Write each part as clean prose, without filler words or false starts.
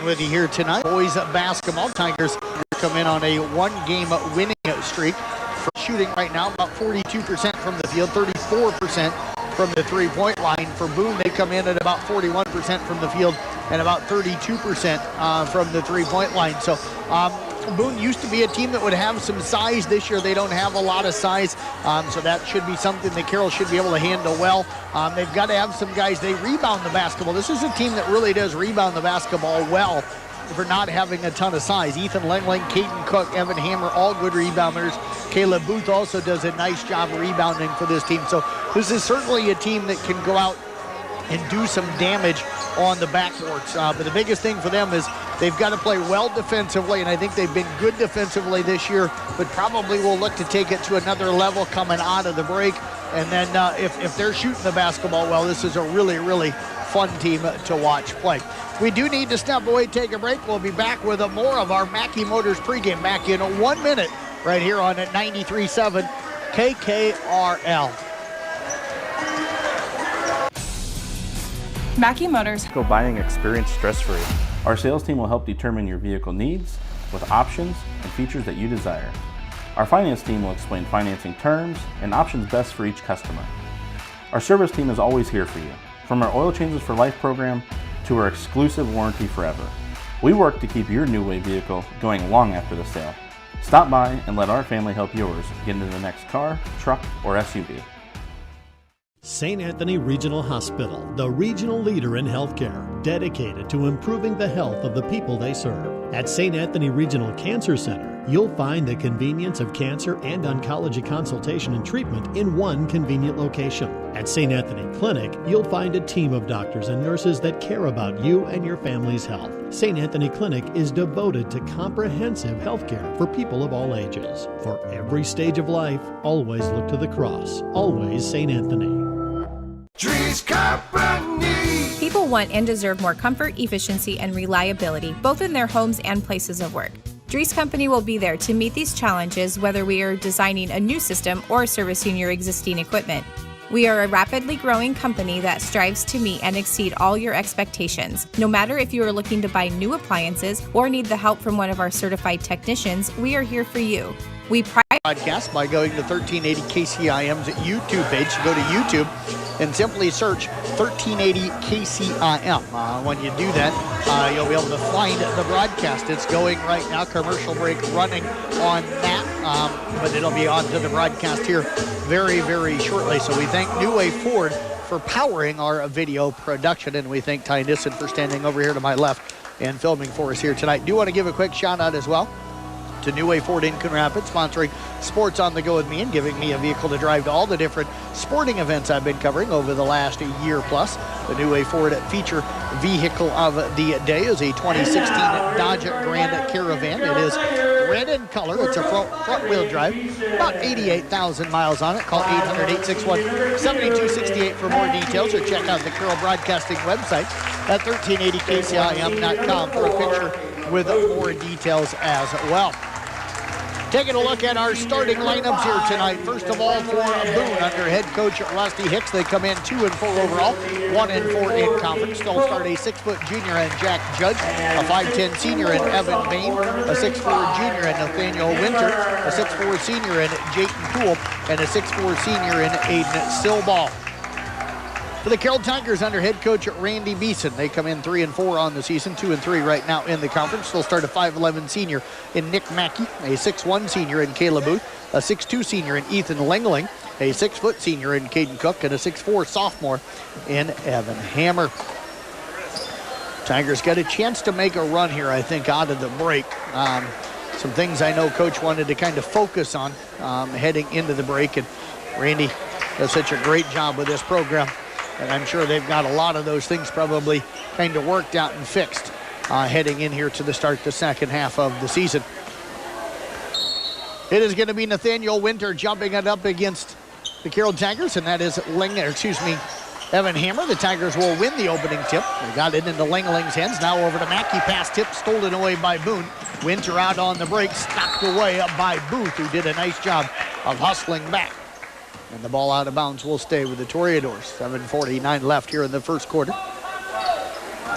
with you here tonight. Boys basketball. Tigers come in on a one-game winning streak. For shooting right now, about 42% from the field, 34% from the three-point line. For Boone, they come in at about 41% from the field and about 32% from the three-point line. So Boone used to be a team that would have some size. This year they don't have a lot of size, so that should be something that Carroll should be able to handle well. They've got to have some guys. They rebound the basketball. This is a team that really does rebound the basketball well for not having a ton of size. Ethan Lengling, Caden Cook, Evan Hammer, all good rebounders. Caleb Booth also does a nice job rebounding for this team. So this is certainly a team that can go out and do some damage on the backboards. But the biggest thing for them is they've got to play well defensively, and I think they've been good defensively this year, but probably will look to take it to another level coming out of the break. And then if they're shooting the basketball well, this is a really, really fun team to watch play. We do need to step away, take a break. We'll be back with more of our Mackey Motors pregame back in 1 minute right here on 93.7 KKRL. Mackey Motors. Go buying experience stress-free. Our sales team will help determine your vehicle needs with options and features that you desire. Our finance team will explain financing terms and options best for each customer. Our service team is always here for you, from our Oil Changes for Life program to our exclusive warranty forever. We work to keep your New Way vehicle going long after the sale. Stop by and let our family help yours get into the next car, truck, or SUV. St. Anthony Regional Hospital, the regional leader in healthcare, dedicated to improving the health of the people they serve. At St. Anthony Regional Cancer Center, you'll find the convenience of cancer and oncology consultation and treatment in one convenient location. At St. Anthony Clinic, you'll find a team of doctors and nurses that care about you and your family's health. St. Anthony Clinic is devoted to comprehensive healthcare for people of all ages. For every stage of life, always look to the cross. Always St. Anthony. People want and deserve more comfort, efficiency, and reliability, both in their homes and places of work. Dries Company will be there to meet these challenges, whether we are designing a new system or servicing your existing equipment. We are a rapidly growing company that strives to meet and exceed all your expectations. No matter if you are looking to buy new appliances or need the help from one of our certified technicians, we are here for you. We pride podcast by going to 1380 KCIM's YouTube page. Go to YouTube and simply search 1380 KCIM. When you do that, you'll be able to find the broadcast. It's going right now. Commercial break running on that, but it'll be on to the broadcast here very, very shortly. So we thank New Way Ford for powering our video production, and we thank Ty Nissen for standing over here to my left and filming for us here tonight. Do want to give a quick shout out as well to New Way Ford in Coon Rapids, sponsoring Sports on the Go with me and giving me a vehicle to drive to all the different sporting events I've been covering over the last year plus. The New Way Ford feature vehicle of the day is a 2016 Dodge Grand Caravan. It is red in color. It's a front-wheel drive, about 88,000 miles on it. Call 800-861-7268 for more details, or check out the Carroll Broadcasting website at 1380kcim.com for a picture with more details as well. Taking a look at our starting lineups here tonight. First of all, for Boone, under head coach Rusty Hicks, they come in 2-4 overall, 1-4 in conference. They'll start a 6-foot junior in Jack Judge, a 5'10 senior in Evan Bain, a 6'4 junior in Nathaniel Winter, a 6'4 senior in Jayton Poole, and a 6'4 senior in Aiden Silball. For the Carroll Tigers, under head coach Randy Beeson, they come in 3-4 on the season, 2-3 right now in the conference. They'll start a 5'11 senior in Nick Mackey, a 6'1 senior in Caleb Booth, a 6'2 senior in Ethan Lengling, a 6-foot senior in Caden Cook, and a 6'4 sophomore in Evan Hammer. Tigers got a chance to make a run here, I think, out of the break. Some things I know Coach wanted to kind of focus on heading into the break, and Randy does such a great job with this program. And I'm sure they've got a lot of those things probably kind of worked out and fixed heading in here to the start the second half of the season. It is going to be Nathaniel Winter jumping it up against the Carroll Tigers, and that is Evan Hammer. The Tigers will win the opening tip. They got it into Lengling's hands. Now over to Mackey. Pass tip stolen away by Boone. Winter out on the break, stopped away up by Booth, who did a nice job of hustling back. And the ball out of bounds will stay with the Toreadors. 7:49 left here in the first quarter.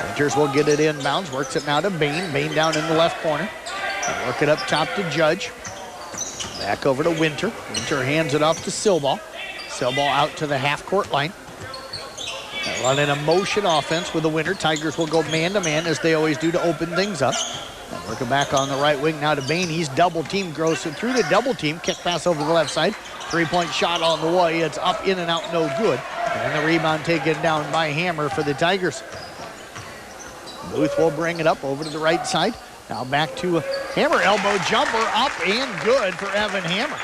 Winters will get it inbounds, works it now to Bain. Bain down in the left corner. They'll work it up top to Judge. Back over to Winter. Winter hands it off to Silball. Silball out to the half-court line. They're running a motion offense with the Winter. Tigers will go man-to-man as they always do to open things up. And working back on the right wing now to Bain. He's double-teamed, grows through the double-team. Kick pass over the left side. Three-point shot on the way. It's up, in, and out, no good. And the rebound taken down by Hammer for the Tigers. Booth will bring it up over to the right side. Now back to Hammer. Elbow jumper up and good for Evan Hammer.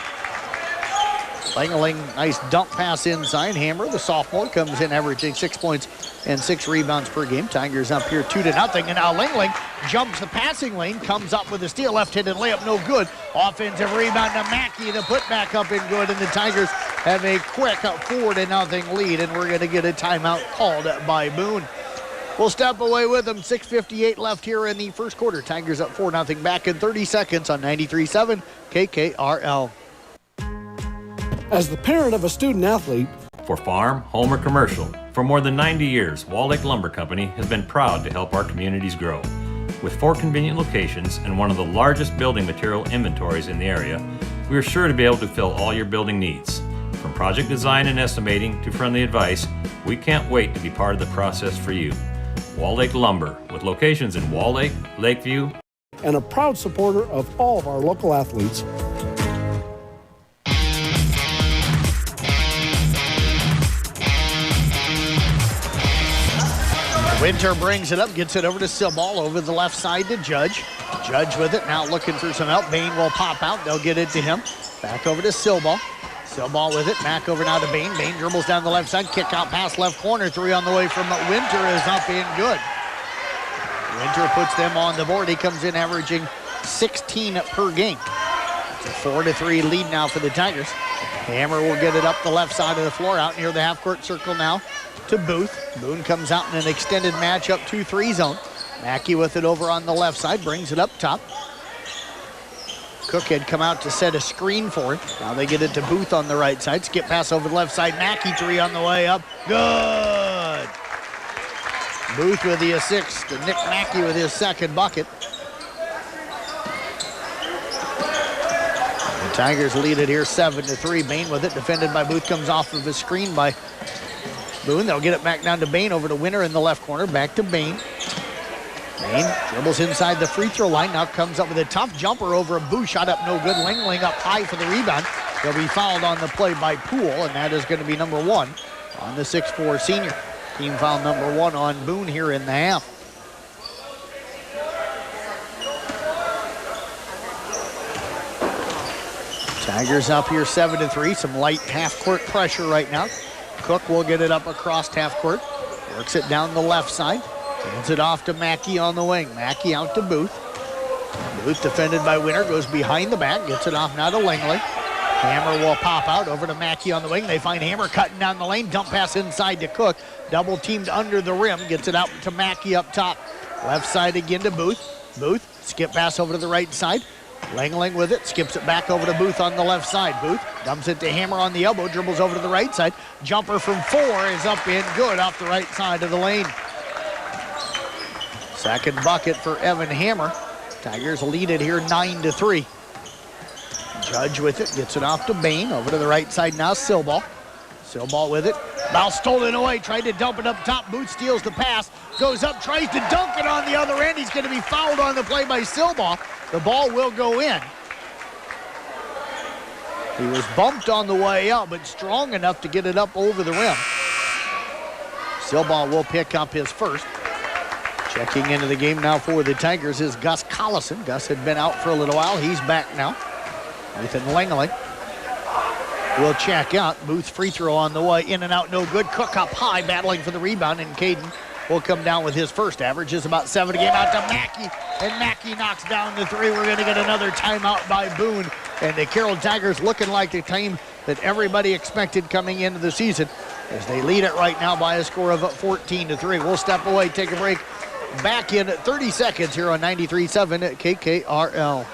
Langeling, nice dump pass inside. Hammer, the sophomore, comes in averaging 6 points and 6 rebounds per game. Tigers up here 2-0. And now Langeling jumps the passing lane, comes up with a steal, left-handed layup, no good. Offensive rebound to Mackey, the putback up and good. And the Tigers have a quick 4-0 lead, and we're going to get a timeout called by Boone. We'll step away with them. 6:58 left here in the first quarter. Tigers up 4-0 back in 30 seconds on 93.7 KKRL. As the parent of a student athlete, for farm, home, or commercial, for more than 90 years, Wall Lake Lumber Company has been proud to help our communities grow. With 4 convenient locations and one of the largest building material inventories in the area, we are sure to be able to fill all your building needs. From project design and estimating to friendly advice, we can't wait to be part of the process for you. Wall Lake Lumber, with locations in Wall Lake, Lakeview, and a proud supporter of all of our local athletes. Winter brings it up, gets it over to Silball, over the left side to Judge. Judge with it, now looking for some help. Bain will pop out, they'll get it to him. Back over to Silball. Silball with it, back over now to Bain. Bain dribbles down the left side, kick out pass left corner. 3 on the way from Winter is up and good. Winter puts them on the board. He comes in averaging 16 per game. It's a 4-3 lead now for the Tigers. Hammer will get it up the left side of the floor, out near the half-court circle now to Booth. Boone comes out in an extended matchup 2-3 zone. Mackey with it over on the left side, brings it up top. Cook had come out to set a screen for it. Now they get it to Booth on the right side. Skip pass over the left side. Mackey 3 on the way up. Good. Booth with the assist. Nick Mackey with his second bucket. The Tigers lead it here 7-3. Bain with it. Defended by Booth. Comes off of his screen by Boone. They'll get it back down to Bain, over to Winter in the left corner. Back to Bain. Bain dribbles inside the free throw line. Now comes up with a tough jumper over a Boo. Shot up no good. Langling up high for the rebound. They'll be fouled on the play by Poole, and that is going to be number 1 on the 6'4 senior. Team foul number 1 on Boone here in the half. Tigers up here 7-3. Some light half-court pressure right now. Cook will get it up across half-court. Works it down the left side. Hands it off to Mackey on the wing. Mackey out to Booth. Booth defended by Winter, goes behind the back, gets it off now to Langley. Hammer will pop out over to Mackey on the wing. They find Hammer cutting down the lane. Dump pass inside to Cook. Double teamed under the rim. Gets it out to Mackey up top. Left side again to Booth. Booth, skip pass over to the right side. Langling with it, skips it back over to Booth on the left side. Booth dumps it to Hammer on the elbow, dribbles over to the right side. Jumper from 4 is up and good off the right side of the lane. Second bucket for Evan Hammer. Tigers lead it here 9-3. Judge with it, gets it off to Bain. Over to the right side now, Silball. Silball with it. Ball stolen away, tried to dump it up top. Booth steals the pass, goes up, tries to dunk it on the other end. He's going to be fouled on the play by Silball. The ball will go in. He was bumped on the way out, but strong enough to get it up over the rim. Silball will pick up his first. Checking into the game now for the Tigers is Gus Collison. Gus had been out for a little while. He's back now. Nathan Langley will check out. Booth free throw on the way. In and out, no good. Cook up high, battling for the rebound, and Caden will come down with his first. Averages about 7 a game, out to Mackey, and Mackey knocks down the 3. We're going to get another timeout by Boone, and the Carroll Tigers looking like the team that everybody expected coming into the season, as they lead it right now by a score of 14-3. We'll step away, take a break. Back in 30 seconds here on 93.7 KKRL.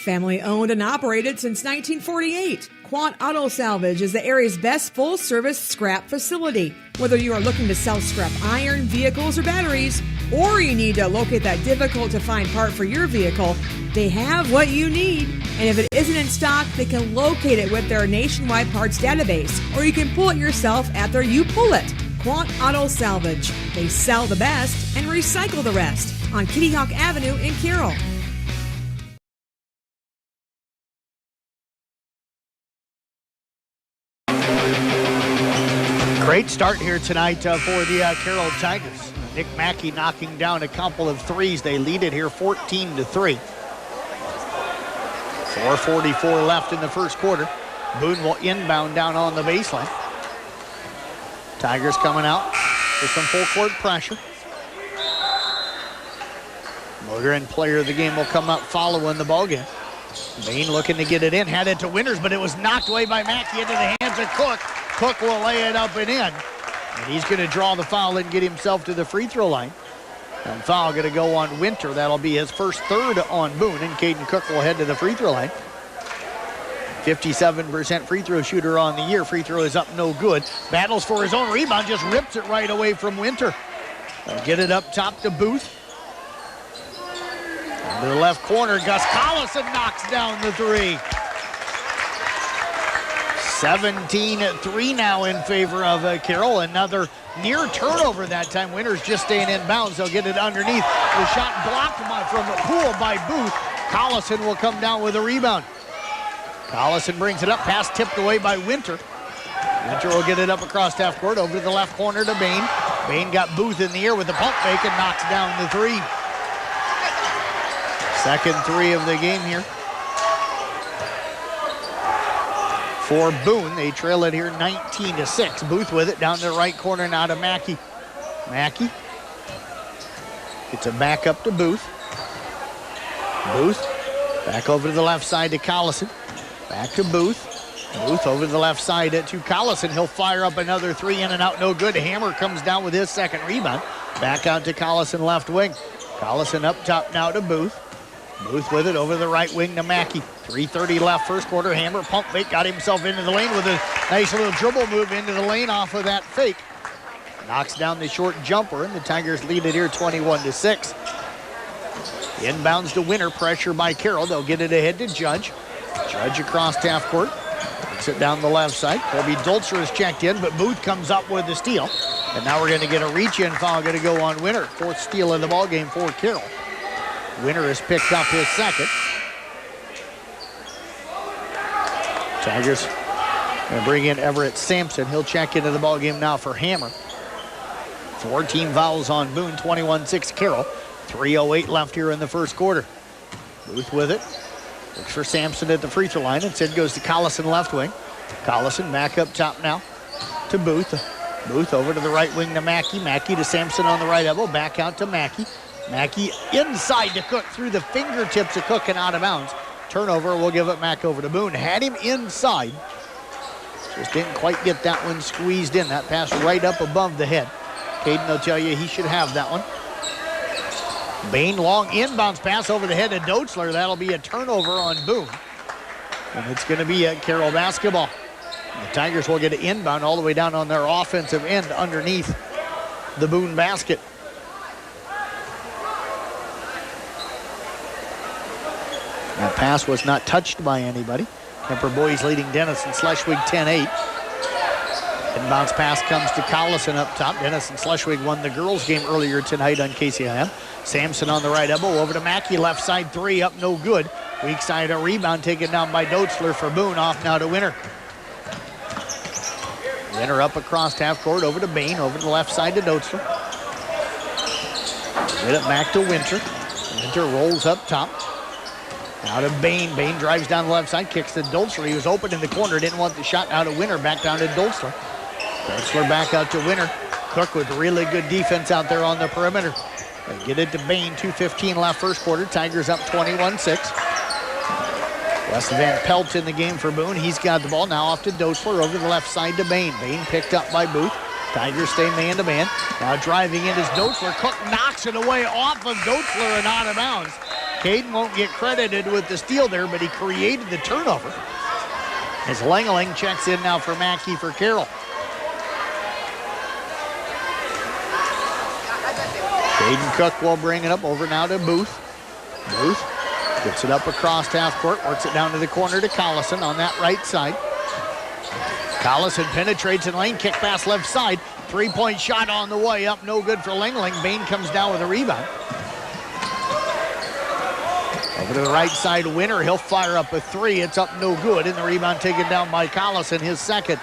Family owned and operated since 1948, Quant Auto Salvage is the area's best full-service scrap facility. Whether you are looking to sell scrap iron, vehicles, or batteries, or you need to locate that difficult-to-find part for your vehicle, they have what you need. And if it isn't in stock, they can locate it with their nationwide parts database, or you can pull it yourself at their You Pull It. Quant Auto Salvage. They sell the best and recycle the rest on Kitty Hawk Avenue in Carroll. Great start here tonight for the Carroll Tigers. Nick Mackey knocking down a couple of threes. They lead it here 14-3. 4:44 left in the first quarter. Boone will inbound down on the baseline. Tigers coming out with some full court pressure. Motor and player of the game will come up following the ball game. Bain looking to get it in, had it to Winters, but it was knocked away by Mackey into the hands of Cook. Cook will lay it up and in. And he's going to draw the foul and get himself to the free throw line. And foul going to go on Winter. That'll be his first third on Boone, and Caden Cook will head to the free throw line. 57% free throw shooter on the year. Free throw is up, no good. Battles for his own rebound, just rips it right away from Winter. Get it up top to Booth. Into the left corner, Gus Collison knocks down the three. 17-3 now in favor of Carroll. Another near turnover that time. Winters just staying in bounds. They'll get it underneath. The shot blocked from Poole by Booth. Collison will come down with a rebound. Collison brings it up. Pass tipped away by Winter. Winter will get it up across half court over to the left corner to Bain. Bain got Booth in the air with the pump fake and knocks down the three. Second three of the game here for Boone. They trail it here 19-6. Booth with it down the right corner now to Mackey. Mackey gets it back up to Booth. Booth back over to the left side to Collison. Back to Booth. Booth over to the left side to Collison. He'll fire up another three, in and out, no good. Hammer comes down with his second rebound. Back out to Collison left wing. Collison up top now to Booth. Booth with it over the right wing to Mackey. 3:30 left first quarter. Hammer pump fake, got himself into the lane with a nice little dribble move into the lane off of that fake. Knocks down the short jumper, and the Tigers lead it here 21-6. Inbounds to Winter, pressure by Carroll. They'll get it ahead to Judge. Judge across half court. Takes it down the left side. Colby Dolzer is checked in, but Booth comes up with the steal. And now we're going to get a reach-in foul going to go on Winter. Fourth steal of the ball game for Carroll. Winter has picked up his second. Tigers going to bring in Everett Sampson. He'll check into the ball game now for Hammer. 14 fouls on Boone, 21-6 Carroll. 3:08 left here in the first quarter. Booth with it. Looks for Sampson at the free throw line. Instead goes to Collison left wing. Collison back up top now to Booth. Booth over to the right wing to Mackey. Mackey to Sampson on the right elbow. Back out to Mackey. Mackey inside to Cook through the fingertips of Cook and out of bounds. Turnover, will give it back over to Boone. Had him inside. Just didn't quite get that one squeezed in. That pass right up above the head. Caden will tell you he should have that one. Bain, long inbounds pass over the head of Doetzler. That'll be a turnover on Boone. And it's going to be a Carroll basketball. The Tigers will get an inbound all the way down on their offensive end underneath the Boone basket. That pass was not touched by anybody. Kemper Boys leading Denison Schleswig 10-8. Inbounds pass comes to Collison up top. Denison Schleswig won the girls game earlier tonight on KCIM. Sampson on the right elbow over to Mackey. Left side three up, no good. Weak side a rebound taken down by Doetzler for Boone. Off now to Winter. Winter up across half court over to Bain. Over to the left side to Doetzler. Get it back to Winter. Winter rolls up top. Out of Bain. Bain drives down the left side, kicks to Doetzler. He was open in the corner, didn't want the shot. Out of Winter, back down to Doetzler. Doetzler back out to Winter. Cook with really good defense out there on the perimeter. They get it to Bain. 2:15 left first quarter. Tigers up 21-6. Wes Van Pelt in the game for Boone. He's got the ball now off to Doetzler over the left side to Bain. Bain picked up by Booth. Tigers stay man-to-man. Now driving in is Doetzler. Cook knocks it away off of Doetzler and out of bounds. Caden won't get credited with the steal there, but he created the turnover. As Langling checks in now for Mackey for Carroll. Caden Cook will bring it up over now to Booth. Booth gets it up across half court, works it down to the corner to Collison on that right side. Collison penetrates in lane, kick pass left side. Three-point shot on the way up, no good for Langling. Bain comes down with a rebound. Over to the right side, Winter, he'll fire up a three. It's up no good, and the rebound taken down by Collison, his second.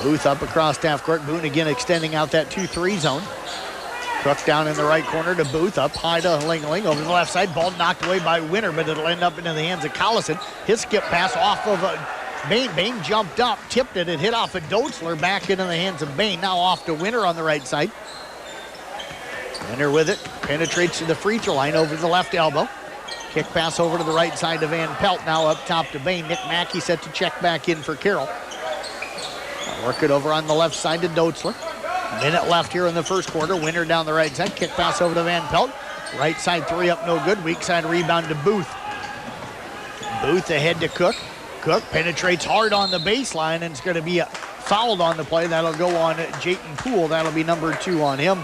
Booth up across half court. Boone again extending out that 2-3 zone. Cook down in the right corner to Booth, up high to Langling. Over the left side, ball knocked away by Winter, but it'll end up into the hands of Collison. His skip pass off of Bain. Bain jumped up, tipped it, hit off of Dotzler, back into the hands of Bain. Now off to Winter on the right side. Winter with it, penetrates to the free throw line over the left elbow. Kick pass over to the right side to Van Pelt, now up top to Bain. Nick Mackey set to check back in for Carroll. Work it over on the left side to Dotzler. Minute left here in the first quarter. Winter down the right side, kick pass over to Van Pelt. Right side three up, no good. Weak side rebound to Booth. Booth ahead to Cook. Cook penetrates hard on the baseline, and it's going to be fouled on the play. That'll go on Jayton Poole. That'll be number 2 on him.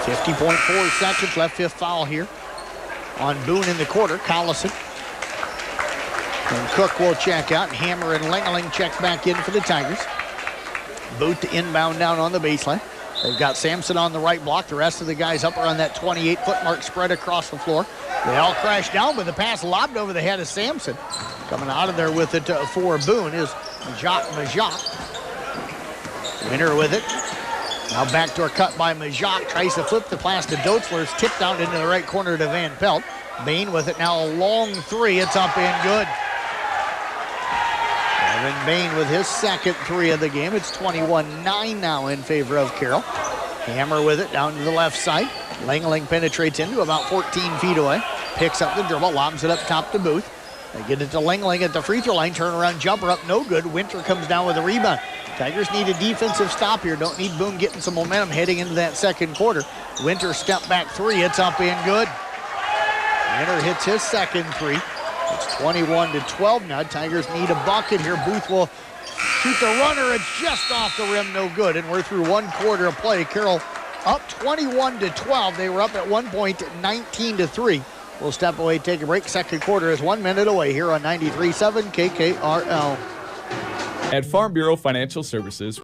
50.4 seconds left, fifth foul here on Boone in the quarter. Collison. And Cook will check out. Hammer and Langling check back in for the Tigers. Booth to inbound down on the baseline. They've got Sampson on the right block. The rest of the guys up around that 28-foot mark, spread across the floor. They all crash down, but the pass lobbed over the head of Sampson. Coming out of there with it for Boone is Majak. Winter with it. Now backdoor cut by Majak. Tries to flip the pass to Dotzler. It's tipped out into the right corner to Van Pelt. Bain with it now, a long three. It's up and good. Evan Bain with his second three of the game. It's 21-9 now in favor of Carroll. Hammer with it down to the left side. Langling penetrates into about 14 feet away. Picks up the dribble, lobs it up top to Booth. They get it to Langling at the free throw line. Turnaround jumper up, no good. Winter comes down with a rebound. Tigers need a defensive stop here. Don't need Boone getting some momentum heading into that second quarter. Winter step back three. It's up and good. Winter hits his second three. It's 21-12 now. Tigers need a bucket here. Booth will shoot the runner. It's just off the rim, no good. And we're through one quarter of play. Carroll up 21-12. They were up at one point 19-3. We'll step away, take a break. Second quarter is 1 minute away here on 93.7 KKRL. At Farm Bureau Financial Services.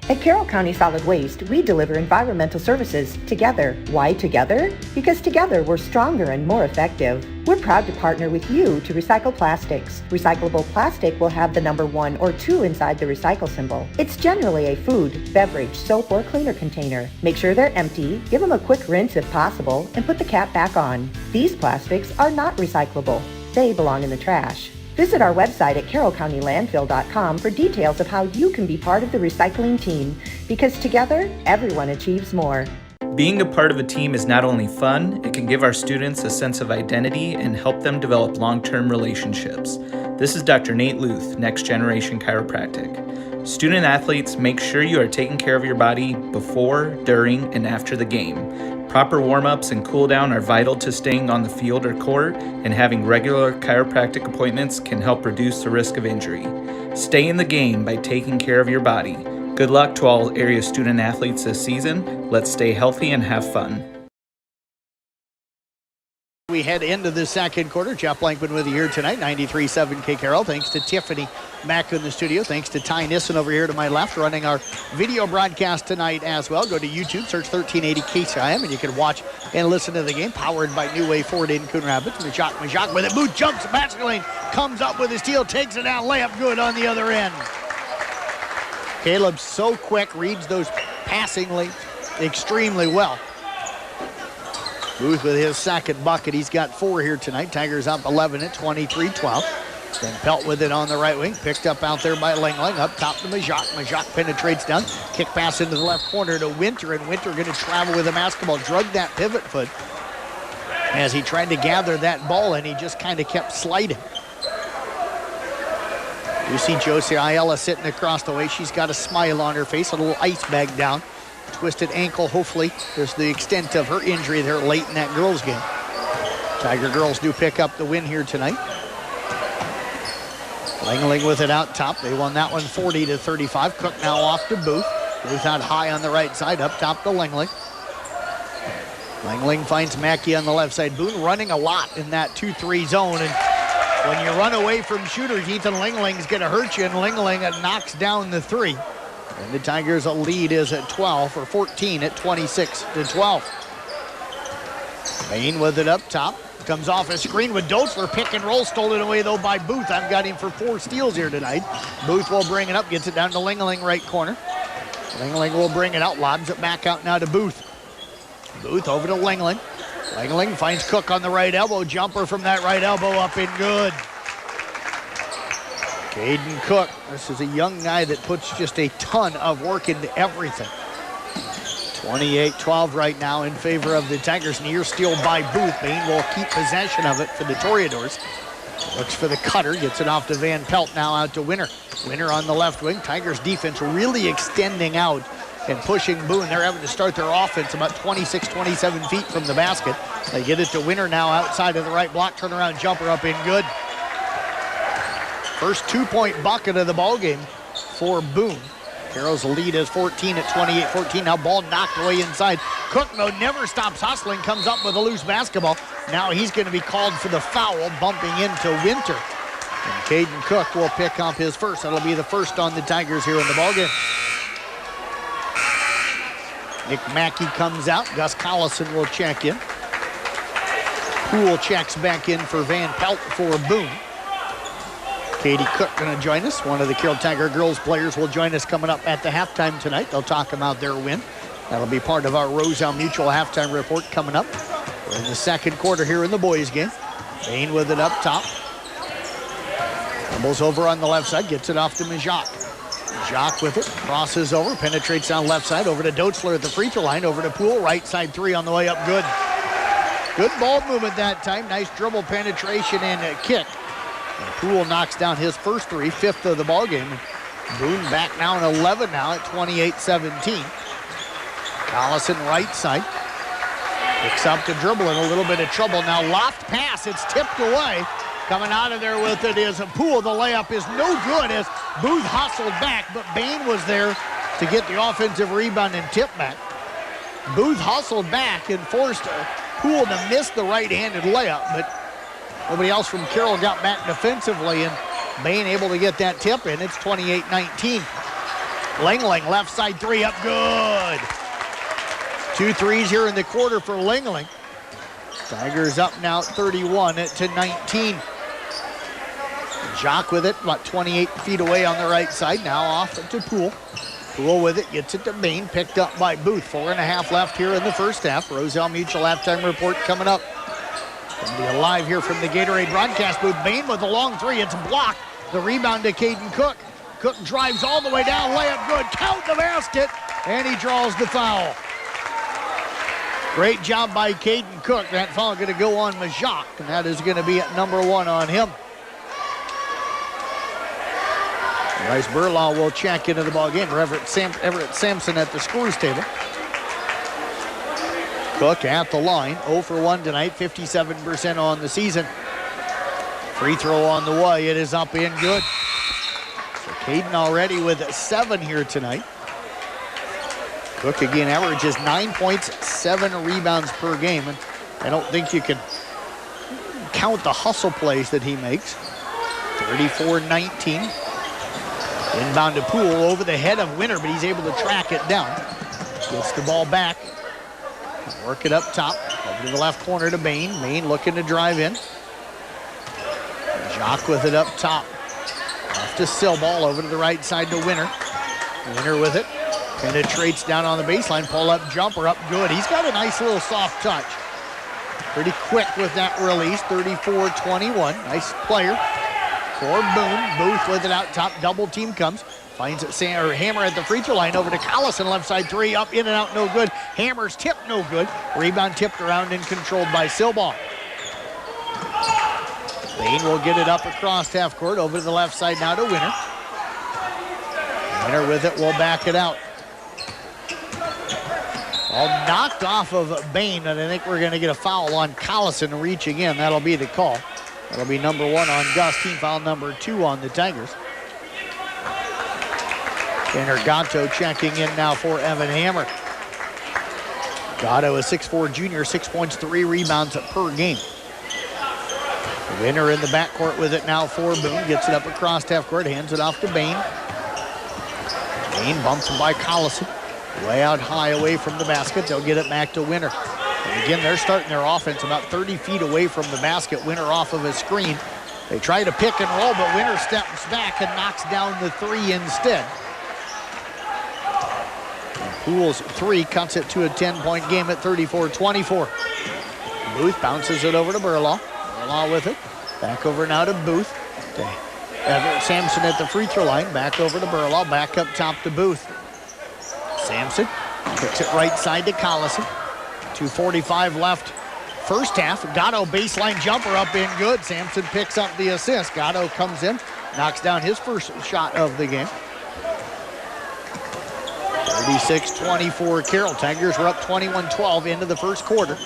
At Carroll County Solid Waste, we deliver environmental services together. Why together? Because together we're stronger and more effective. We're proud to partner with you to recycle plastics. Recyclable plastic will have the number 1 or 2 inside the recycle symbol. It's generally a food, beverage, soap, or cleaner container. Make sure they're empty, give them a quick rinse if possible, and put the cap back on. These plastics are not recyclable. They belong in the trash. Visit our website at carrollcountylandfill.com for details of how you can be part of the recycling team, because together, everyone achieves more. Being a part of a team is not only fun, it can give our students a sense of identity and help them develop long-term relationships. This is Dr. Nate Luth, Next Generation Chiropractic. Student athletes, make sure you are taking care of your body before, during, and after the game. Proper warm-ups and cool-down are vital to staying on the field or court, and having regular chiropractic appointments can help reduce the risk of injury. Stay in the game by taking care of your body. Good luck to all area student athletes this season. Let's stay healthy and have fun. We head into the second quarter. Jeff Blankman with you here tonight, 93.7 KKRL. Thanks to Tiffany Mack in the studio. Thanks to Ty Nissen over here to my left, running our video broadcast tonight as well. Go to YouTube, search 1380 KCIM, and you can watch and listen to the game. Powered by New Way Ford in Coon Rapids. Majak with it. Booth jumps the basket lane, comes up with a steal, takes it down, layup good on the other end. Caleb so quick, reads those passing lanes extremely well. Booth with his second bucket. He's got 4 here tonight. Tigers up 11 at 23-12. Then Pelt with it on the right wing. Picked up out there by Langling. Up top to Majak. Majak penetrates down. Kick pass into the left corner to Winter. And Winter going to travel with the basketball. Drug that pivot foot. As he tried to gather that ball, and he just kind of kept sliding. You see Josie Ayala sitting across the way. She's got a smile on her face, a little ice bag down. Twisted ankle, hopefully. There's the extent of her injury there late in that girls' game. Tiger girls do pick up the win here tonight. Langling with it out top. They won that one 40-35. Cook now off to Booth. Booth out high on the right side, up top to Langling. Langling finds Mackey on the left side. Boone running a lot in that 2-3 zone. And when you run away from shooters, Ethan Langling's going to hurt you, and Langling knocks down the three. And the Tigers' lead is at 12 or 14 at 26-12. Bain with it up top. Comes off a screen with Dotzler. Pick and roll, stolen away though by Booth. I've got him for 4 steals here tonight. Booth will bring it up, gets it down to Langling right corner. Langling will bring it out, lobs it back out now to Booth. Booth over to Langling. Langling finds Cook on the right elbow. Jumper from that right elbow up and good. Caden Cook, this is a young guy that puts just a ton of work into everything. 28-12 right now in favor of the Tigers. Near steal by Booth. Bain will keep possession of it for the Toreadors. Looks for the cutter, gets it off to Van Pelt, now out to Winter. Winter on the left wing. Tigers defense really extending out and pushing Boone. They're having to start their offense about 26, 27 feet from the basket. They get it to Winter now outside of the right block. Turnaround jumper up in good. First 2-point bucket of the ballgame for Boone. Carroll's lead is 14 at 28-14. Now ball knocked away inside. Cook, though, never stops hustling, comes up with a loose basketball. Now he's going to be called for the foul, bumping into Winter. And Caden Cook will pick up his first. That'll be the first on the Tigers here in the ballgame. Nick Mackey comes out. Gus Collison will check in. Poole checks back in for Van Pelt for Boone. Katie Cook going to join us. One of the Carroll Tiger girls players will join us coming up at the halftime tonight. They'll talk about their win. That'll be part of our Roselle Mutual halftime report coming up. We're in the second quarter here in the boys game. Bain with it up top. Dribbles over on the left side, gets it off to Majak. Majak with it, crosses over, penetrates down left side, over to Dotzler at the free throw line, over to Poole, right side three on the way up, good. Good ball movement that time, nice dribble penetration and a kick. And Poole knocks down his first three, 5th of the ball game. Boone back now in 11 now at 28-17. Collison right side. Picks up the dribble in a little bit of trouble. Now loft pass, it's tipped away. Coming out of there with it is a Poole. The layup is no good as Booth hustled back, but Bain was there to get the offensive rebound and tip back. Booth hustled back and forced Poole to miss the right-handed layup, but nobody else from Carroll got back defensively, and Bain able to get that tip in. It's 28-19. Langling, left side three up good. 2 threes here in the quarter for Langling. Tigers up now 31-19. Jock with it, about 28 feet away on the right side. Now off to Poole. Poole with it, gets it to Bain, picked up by Booth. 4.5 left here in the first half. Roselle Mutual halftime report coming up. Going to be alive here from the Gatorade broadcast booth. Bain with a long three, it's blocked. The rebound to Caden Cook. Cook drives all the way down, layup good, count the basket, and he draws the foul. Great job by Caden Cook. That foul going to go on Majak, and that is going to be at number 1 on him. Bryce Burlaw will check into the ball game. Everett Sampson at the scores table. Cook at the line, 0 for 1 tonight, 57% on the season. Free throw on the way, it is up and good. So Caden already with 7 here tonight. Cook again averages 9 points, 7 rebounds per game, and I don't think you can count the hustle plays that he makes. 34-19. Inbound to Poole over the head of Winter, but he's able to track it down. Gets the ball back. Work it up top. Over to the left corner to Bain. Bain looking to drive in. Jock with it up top. Off to Silball, over to the right side to Winter. Winter with it. Penetrates down on the baseline. Pull up jumper up good. He's got a nice little soft touch. Pretty quick with that release. 34-21. Nice player for Boone. Booth with it out top. Double team comes. Finds it, Hammer at the free throw line, over to Collison, left side three, up, in and out, no good. Hammer's tip, no good. Rebound tipped around and controlled by Silball. Bain will get it up across half court, over to the left side now to Winter. Winter with it will back it out. All knocked off of Bain, and I think we're going to get a foul on Collison reaching in. That'll be the call. That'll be number 1 on Gus, team foul number 2 on the Tigers. Tanner Gatto checking in now for Evan Hammer. Gatto, a 6'4 junior, 6 points, 3 rebounds per game. Winner in the backcourt with it now for Boone. Gets it up across half court, hands it off to Bain. Bain bumps him by Collison. Way out high away from the basket. They'll get it back to Winter. And again, they're starting their offense about 30 feet away from the basket. Winter off of a screen. They try to pick and roll, but Winter steps back and knocks down the 3 instead. Poole's 3 cuts it to a 10-point game at 34-24. Booth bounces it over to Burlaw. Burlaw with it. Back over now to Booth. Everett Sampson at the free throw line. Back over to Burlaw. Back up top to Booth. Sampson kicks it right side to Collison. 2:45 left first half. Gatto baseline jumper up in good. Sampson picks up the assist. Gatto comes in, knocks down his first shot of the game. 36-24 Carroll. Tigers are up 21-12 into the first quarter.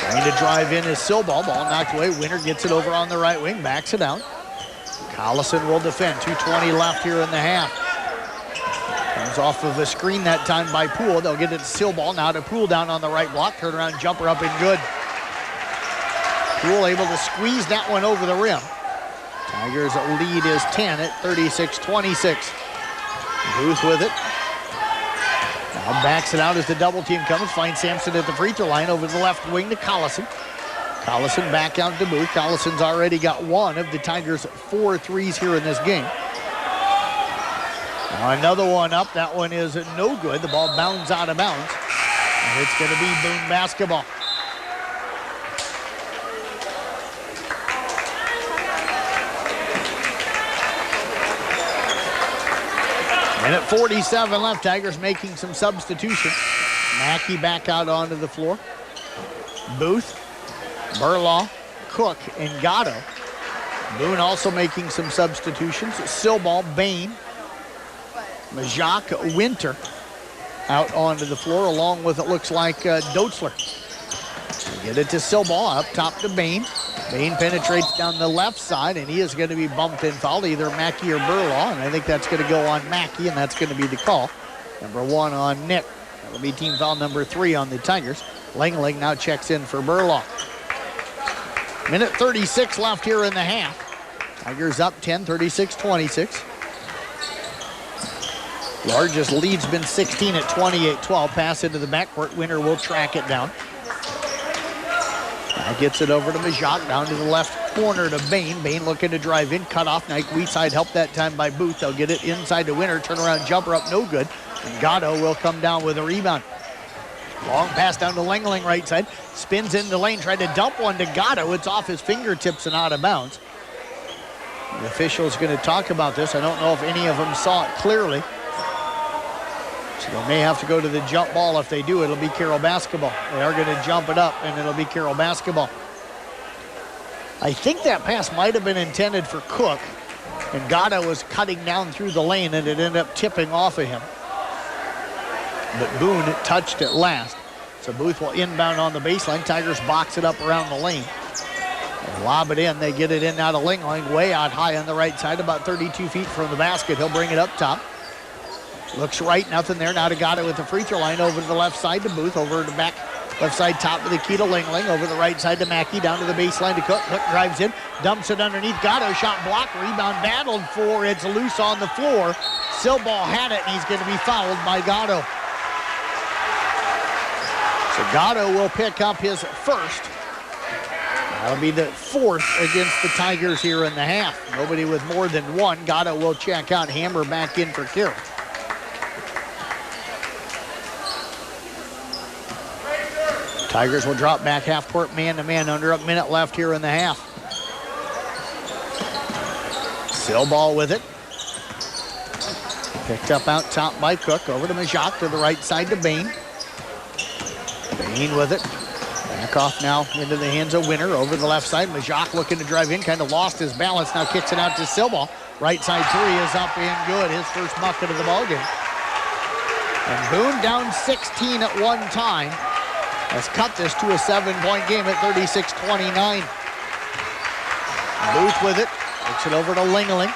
Trying to drive in is Silball. Ball knocked away. Winter gets it over on the right wing. Backs it out. Collison will defend. 2:20 left here in the half. Comes off of a screen that time by Poole. They'll get it to Silball. Now to Poole down on the right block. Turnaround jumper up and good. Poole able to squeeze that one over the rim. Tigers lead is 10 at 36-26. Booth with it. Now backs it out as the double team comes. Finds Sampson at the free throw line over the left wing to Collison. Collison back out to Booth. Collison's already got 1 of the Tigers' 4 threes here in this game. Now another one up. That one is no good. The ball bounds out of bounds. And it's going to be Boone basketball. Minute 47 left. Tigers making some substitutions. Mackey back out onto the floor. Booth, Burlaw, Cook, and Gatto. Boone also making some substitutions. Silball, Bain, Majak, Winter out onto the floor, along with, it looks like, Doetzler. Get it to Silball, up top to Bain. Bain penetrates down the left side, and he is going to be bumped and fouled, either Mackey or Burlaw, and I think that's going to go on Mackey, and that's going to be the call. Number 1 on Nick. That'll be team foul number 3 on the Tigers. Langling now checks in for Burlaw. Minute 36 left here in the half. Tigers up 10, 36-26. Largest lead's been 16 at 28-12. Pass into the backcourt. Winter will track it down. Now gets it over to Majak, down to the left corner to Bain. Bain looking to drive in, cut off. Night weak side help that time by Booth. They'll get it inside to Winter. Turnaround jumper up, no good. And Gatto will come down with a rebound. Long pass down to Langling right side. Spins into the lane, tried to dump one to Gatto. It's off his fingertips and out of bounds. The official's going to talk about this. I don't know if any of them saw it clearly. So they may have to go to the jump ball. If they do, it'll be Carroll basketball. They are going to jump it up, and it'll be Carroll basketball. I think that pass might have been intended for Cook, and Gatto was cutting down through the lane, and it ended up tipping off of him. But Boone touched it last. So Booth will inbound on the baseline. Tigers box it up around the lane. They lob it in. They get it in now to Langling, way out high on the right side, about 32 feet from the basket. He'll bring it up top. Looks right, nothing there. Now to Gatto at the free throw line, over to the left side to Booth, over to back left side top of the key to Langling, over the right side to Mackey, down to the baseline to Cook. Cook drives in, dumps it underneath. Gatto, shot blocked, rebound battled for. It's loose on the floor. Silball had it, and he's going to be fouled by Gatto. So Gatto will pick up his first. That'll be the 4th against the Tigers here in the half. Nobody with more than 1. Gatto will check out. Hammer back in for Carroll. Tigers will drop back half court man-to-man, under a minute left here in the half. Silball with it. Picked up out top by Cook. Over to Majak to the right side to Bain. Bain with it. Back off now into the hands of Winter over the left side. Majak looking to drive in, kind of lost his balance. Now kicks it out to Silva. Right side three is up and good. His first bucket of the ballgame. And Boone down 16 at one time has cut this to a 7-point game at 36-29. Booth with it. Takes it over to Lingeling.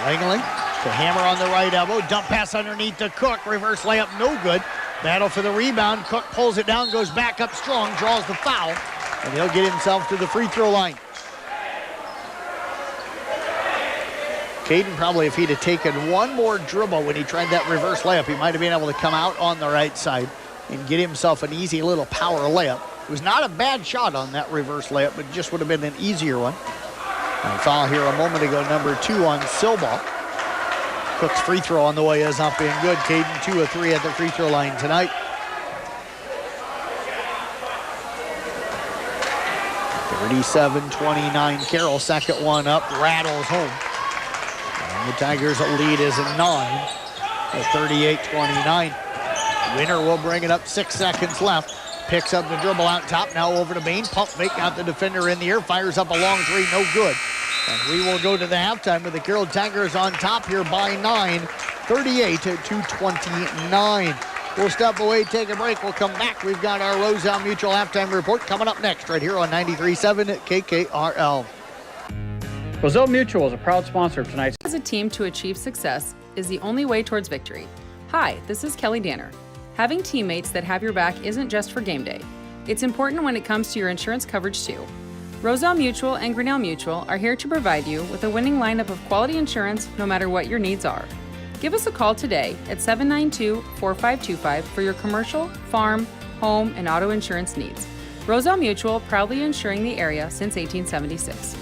Lingeling to Hammer on the right elbow. Dump pass underneath to Cook. Reverse layup, no good. Battle for the rebound. Cook pulls it down, goes back up strong, draws the foul, and he'll get himself to the free throw line. Caden probably, if he'd have taken one more dribble when he tried that reverse layup, he might have been able to come out on the right side and get himself an easy little power layup. It was not a bad shot on that reverse layup, but it just would have been an easier one. And foul here a moment ago, number 2 on Silva. Cook's free throw on the way is up and good. Caden 2 of 3 at the free throw line tonight. 37-29, Carroll, second one up, rattles home. And the Tigers' lead is a 9 at 38-29. Winner will bring it up, 6 seconds left. Picks up the dribble out top, now over to Bain. Pump fake, got the defender in the air, fires up a long three, no good. And we will go to the halftime with the Carroll Tigers on top here by 9, 38-29. We'll step away, take a break. We'll come back. We've got our Roselle Mutual halftime report coming up next right here on 93.7 KKRL. Roselle Mutual is a proud sponsor of tonight's. As a team to achieve success is the only way towards victory. Hi, this is Kelly Danner. Having teammates that have your back isn't just for game day. It's important when it comes to your insurance coverage too. Roselle Mutual and Grinnell Mutual are here to provide you with a winning lineup of quality insurance no matter what your needs are. Give us a call today at 792-4525 for your commercial, farm, home, and auto insurance needs. Roselle Mutual, proudly insuring the area since 1876.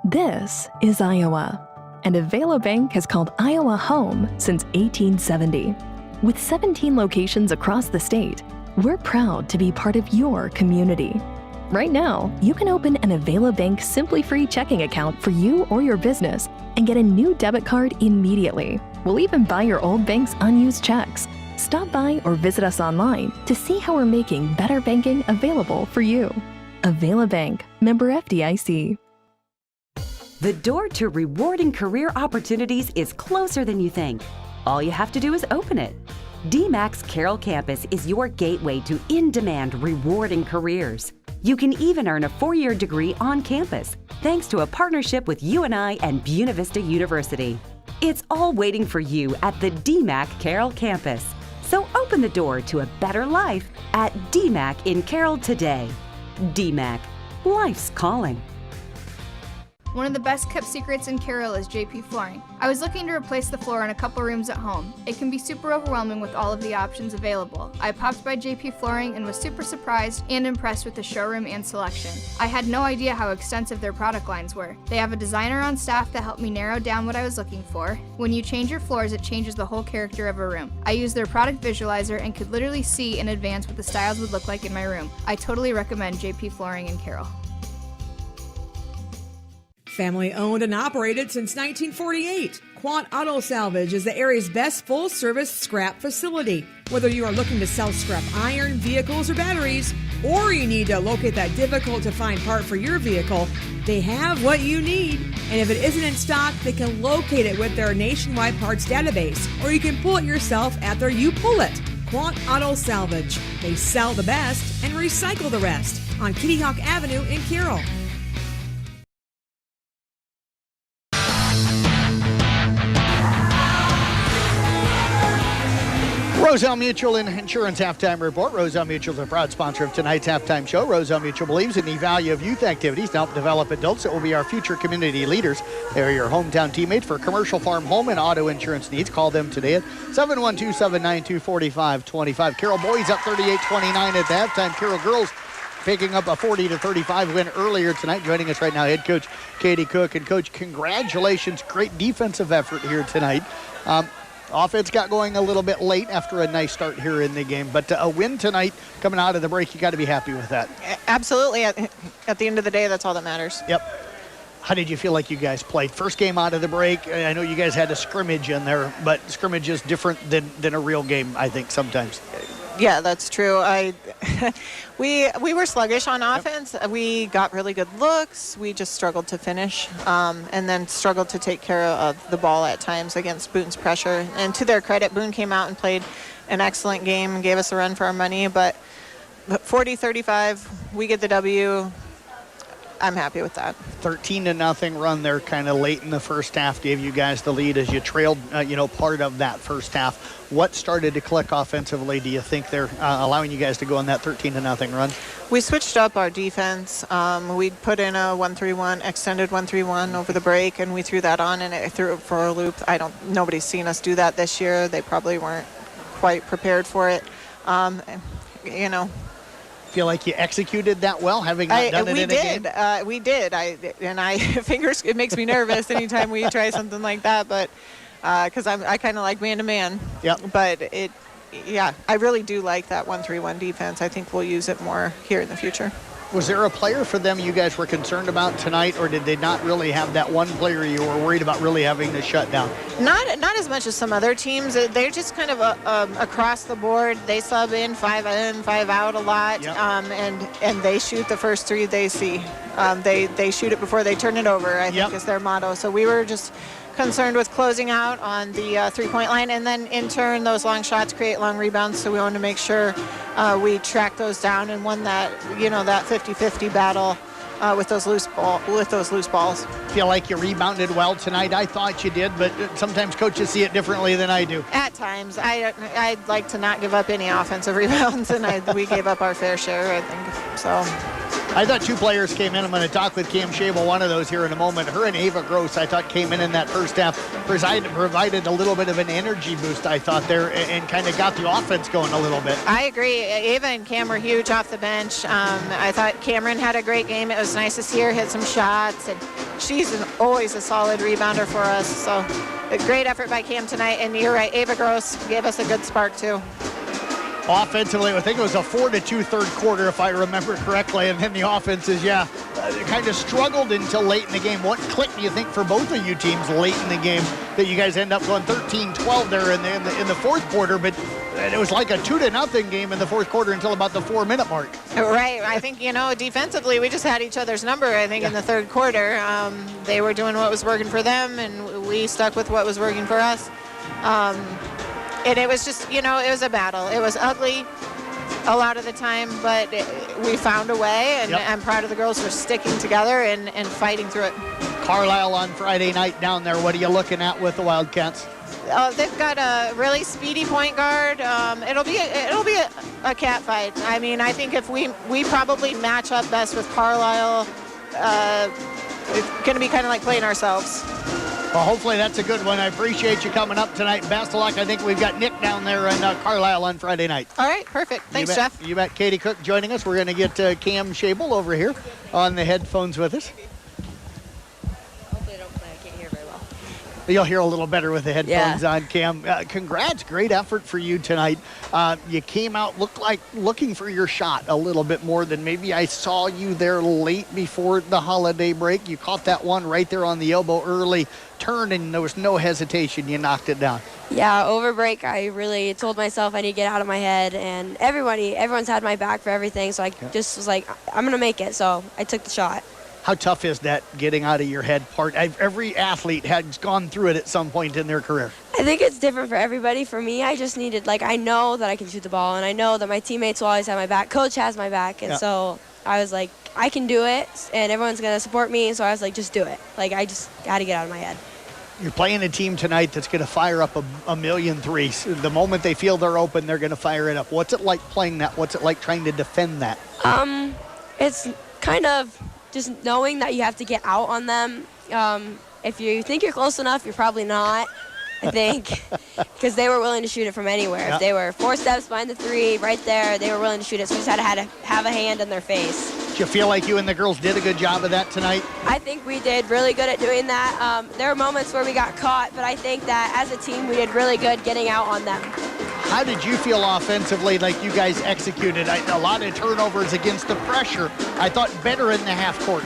This is Iowa, and Avela Bank has called Iowa home since 1870. With 17 locations across the state, we're proud to be part of your community. Right now, you can open an Avela Bank Simply Free checking account for you or your business and get a new debit card immediately. We'll even buy your old bank's unused checks. Stop by or visit us online to see how we're making better banking available for you. Avela Bank, member FDIC. The door to rewarding career opportunities is closer than you think. All you have to do is open it. DMAC's Carroll campus is your gateway to in-demand, rewarding careers. You can even earn a 4-year degree on campus, thanks to a partnership with UNI and Buena Vista University. It's all waiting for you at the DMAC Carroll campus. So open the door to a better life at DMAC in Carroll today. DMAC, life's calling. One of the best kept secrets in Carroll is JP Flooring. I was looking to replace the floor in a couple rooms at home. It can be super overwhelming with all of the options available. I popped by JP Flooring and was super surprised and impressed with the showroom and selection. I had no idea how extensive their product lines were. They have a designer on staff that helped me narrow down what I was looking for. When you change your floors, it changes the whole character of a room. I used their product visualizer and could literally see in advance what the styles would look like in my room. I totally recommend JP Flooring in Carroll. Family owned and operated since 1948, Quant Auto Salvage is the area's best full-service scrap facility. Whether you are looking to sell scrap iron, vehicles, or batteries, or you need to locate that difficult-to-find part for your vehicle, they have what you need. And if it isn't in stock, they can locate it with their nationwide parts database, or you can pull it yourself after you pull it. Quant Auto Salvage. They sell the best and recycle the rest on Kitty Hawk Avenue in Carroll. Roselle Mutual Insurance Halftime Report. Roselle Mutual is a proud sponsor of tonight's halftime show. Roselle Mutual believes in the value of youth activities to help develop adults that will be our future community leaders. They're your hometown teammates for commercial, farm, home, and auto insurance needs. Call them today at 712-792-4525. Carroll boys up 38-29 at the halftime. Carroll girls picking up a 40-35 win earlier tonight. Joining us right now, head coach Katie Cook. And coach, congratulations. Great defensive effort here tonight. Offense got going a little bit late after a nice start here in the game, but a win tonight coming out of the break, you got to be happy with that. Absolutely. At the end of the day, that's all that matters. Yep. How did you feel like you guys played? First game out of the break, I know you guys had a scrimmage in there, but scrimmage is different than a real game, I think, sometimes. Yeah, that's true. We were sluggish on offense. Yep. We got really good looks. We just struggled to finish, and then struggled to take care of the ball at times against Boone's pressure. And to their credit, Boone came out and played an excellent game and gave us a run for our money. But 40-35, we get the W. I'm happy with that. 13-0 run there kind of late in the first half gave you guys the lead as you trailed, part of that first half. What started to click offensively, do you think they're allowing you guys to go on that 13-0 run? We switched up our defense. We put in a 1-3-1, extended 1-3-1 over the break, and we threw that on, and it threw it for a loop. Nobody's seen us do that this year. They probably weren't quite prepared for it. Feel like you executed that well, having not done it in a game? We did. Fingers, it makes me nervous anytime we try something like that, but because I kind of like man-to-man. Yep. But I really do like that 1-3-1 defense. I think we'll use it more here in the future. Was there a player for them you guys were concerned about tonight, or did they not really have that one player you were worried about really having to shut down? Not as much as some other teams. They're just kind of across the board. They sub in, 5 out a lot, yep. And they shoot the first three they see. They shoot it before they turn it over, I think is their motto. So we were just concerned with closing out on the three-point line, and then in turn those long shots create long rebounds, so we wanted to make sure we tracked those down and won that 50-50 battle with those loose balls. Feel like you rebounded well tonight? I thought you did, but sometimes coaches see it differently than I do. At times. I'd like to not give up any offensive rebounds, and we gave up our fair share, I think. So I thought two players came in. I'm going to talk with Cam Shable, one of those here in a moment. Her and Ava Gross, I thought, came in that first half, provided a little bit of an energy boost, I thought, there, and kind of got the offense going a little bit. I agree. Ava and Cam were huge off the bench. I thought Cameron had a great game. It was nice to see her hit some shots, and she's always a solid rebounder for us. So a great effort by Cam tonight, and you're right, Ava Gross gave us a good spark too. Offensively, I think it was a 4-2 third quarter, if I remember correctly, and then the offenses, kind of struggled until late in the game. What click do you think for both of you teams late in the game that you guys end up going 13-12 there in the fourth quarter, but it was like a 2-0 game in the fourth quarter until about the 4-minute mark. Right. I think, defensively, we just had each other's number, I think, in the third quarter. They were doing what was working for them, and we stuck with what was working for us. And it was just, it was a battle. It was ugly a lot of the time, but we found a way, and I'm proud of the girls for sticking together and fighting through it. Carlisle on Friday night down there. What are you looking at with the Wildcats? They've got a really speedy point guard. It'll be a cat fight. I mean, I think if we probably match up best with Carlisle, it's going to be kind of like playing ourselves. Well, hopefully that's a good one. I appreciate you coming up tonight. Best of luck. I think we've got Nick down there in Carlisle on Friday night. All right, perfect. Thanks, Jeff. You bet. Katie Cook joining us. We're going to get Cam Shable over here on the headphones with us. Hopefully I don't play. I can't hear very well. You'll hear a little better with the headphones on, Cam. Congrats. Great effort for you tonight. You came out, looked like looking for your shot a little bit more than maybe I saw you there late before the holiday break. You caught that one right there on the elbow early. Turn, and there was no hesitation. You knocked it down. Yeah, over break, I really told myself I need to get out of my head, and everyone's had my back for everything, so I just was like, I'm going to make it, so I took the shot. How tough is that getting out of your head part? Every athlete has gone through it at some point in their career. I think it's different for everybody. For me, I just needed, I know that I can shoot the ball, and I know that my teammates will always have my back. Coach has my back, and so I was like, I can do it, and everyone's going to support me, so I was like, just do it. I just had to get out of my head. You're playing a team tonight that's going to fire up a million threes. The moment they feel they're open, they're going to fire it up. What's it like playing that? What's it like trying to defend that? It's kind of just knowing that you have to get out on them. If you think you're close enough, you're probably not, I think, because they were willing to shoot it from anywhere. Yeah. If they were 4 steps behind the 3, right there, they were willing to shoot it, so we just had to have a hand in their face. Do you feel like you and the girls did a good job of that tonight? I think we did really good at doing that. There were moments where we got caught, but I think that as a team, we did really good getting out on them. How did you feel offensively like you guys executed? A lot of turnovers against the pressure. I thought better in the half court.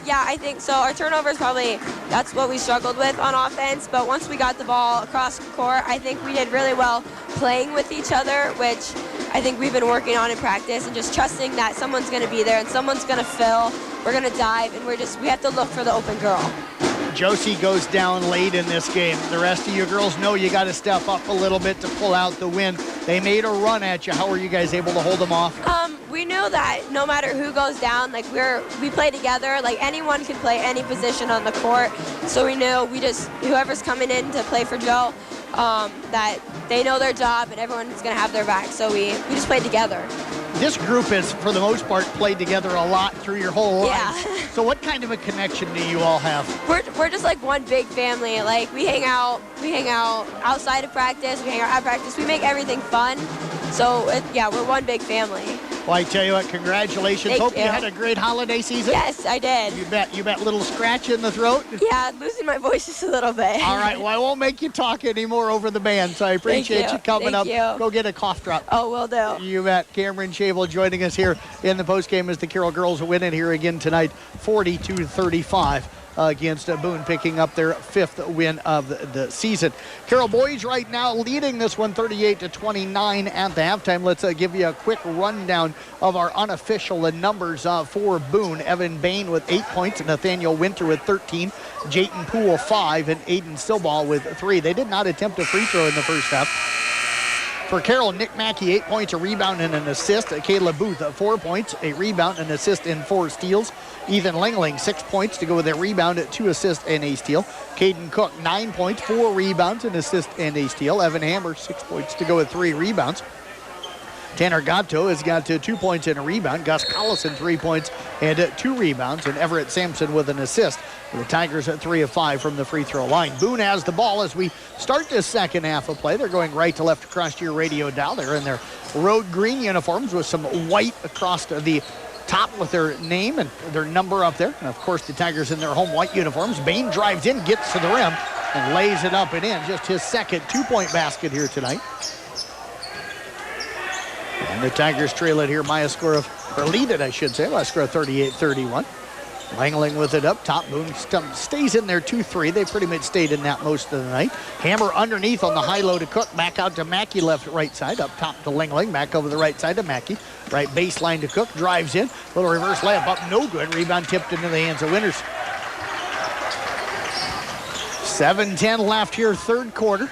Yeah, I think so. Our turnovers that's what we struggled with on offense. But once we got the ball across the court, I think we did really well playing with each other, which I think we've been working on in practice, and just trusting that someone's going to be there and someone's going to fill. We're going to dive, and we have to look for the open girl. Josie goes down late in this game. The rest of you girls know you got to step up a little bit to pull out the win. They made a run at you. How were you guys able to hold them off? We knew that no matter who goes down, we play together. Like, anyone can play any position on the court. So we knew whoever's coming in to play for Joe, that they know their job and everyone's going to have their back. So we just played together. This group has, for the most part, played together a lot through your whole life. Yeah. So what kind of a connection do you all have? We're just like one big family. Like, we hang out outside of practice, we hang out at practice, we make everything fun. So we're one big family. Well, I tell you what, congratulations. Thank Hope you you. had a great holiday season. Yes, I did. You bet. Little scratch in the throat? Yeah, losing my voice just a little bit. All right, well, I won't make you talk anymore over the band, so I appreciate you coming up. Go get a cough drop. Oh, will do. You bet. Cameron Shavel joining us here in the postgame as the Carroll girls win it here again tonight, 42-35. Against Boone, picking up their 5th win of the season. Carroll boys right now leading this one 38-29 at the halftime. Let's give you a quick rundown of our unofficial numbers for Boone. Evan Bain with 8 points, Nathaniel Winter with 13, Jayton Poole 5, and Aiden Stillball with 3. They did not attempt a free throw in the first half. For Carroll, Nick Mackey, 8 points, a rebound, and an assist. Kayla Booth, 4 points, a rebound, an assist, and 4 steals. Ethan Lingling, 6 points to go with a rebound, 2 assists, and a steal. Caden Cook, 9 points, 4 rebounds, an assist, and a steal. Evan Hammer, 6 points to go with 3 rebounds. Tanner Gatto has got 2 points and a rebound. Gus Collison, 3 points and 2 rebounds. And Everett Sampson with an assist. The Tigers at 3 of 5 from the free throw line. Boone has the ball as we start this second half of play. They're going right to left across your radio dial. They're in their road green uniforms with some white across the top with their name and their number up there. And of course the Tigers in their home white uniforms. Bain drives in, gets to the rim, and lays it up and in. Just his second 2-point basket here tonight. And the Tigers trail it here by a score of, or lead it I should say, by a score of 38-31. Langling with it up top. Boone stays in there 2-3. They pretty much stayed in that most of the night. Hammer underneath on the high low to Cook. Back out to Mackey left right side. Up top to Langling. Back over the right side to Mackey. Right baseline to Cook. Drives in. Little reverse layup up. No good. Rebound tipped into the hands of Winters. 7:10 left here, third quarter.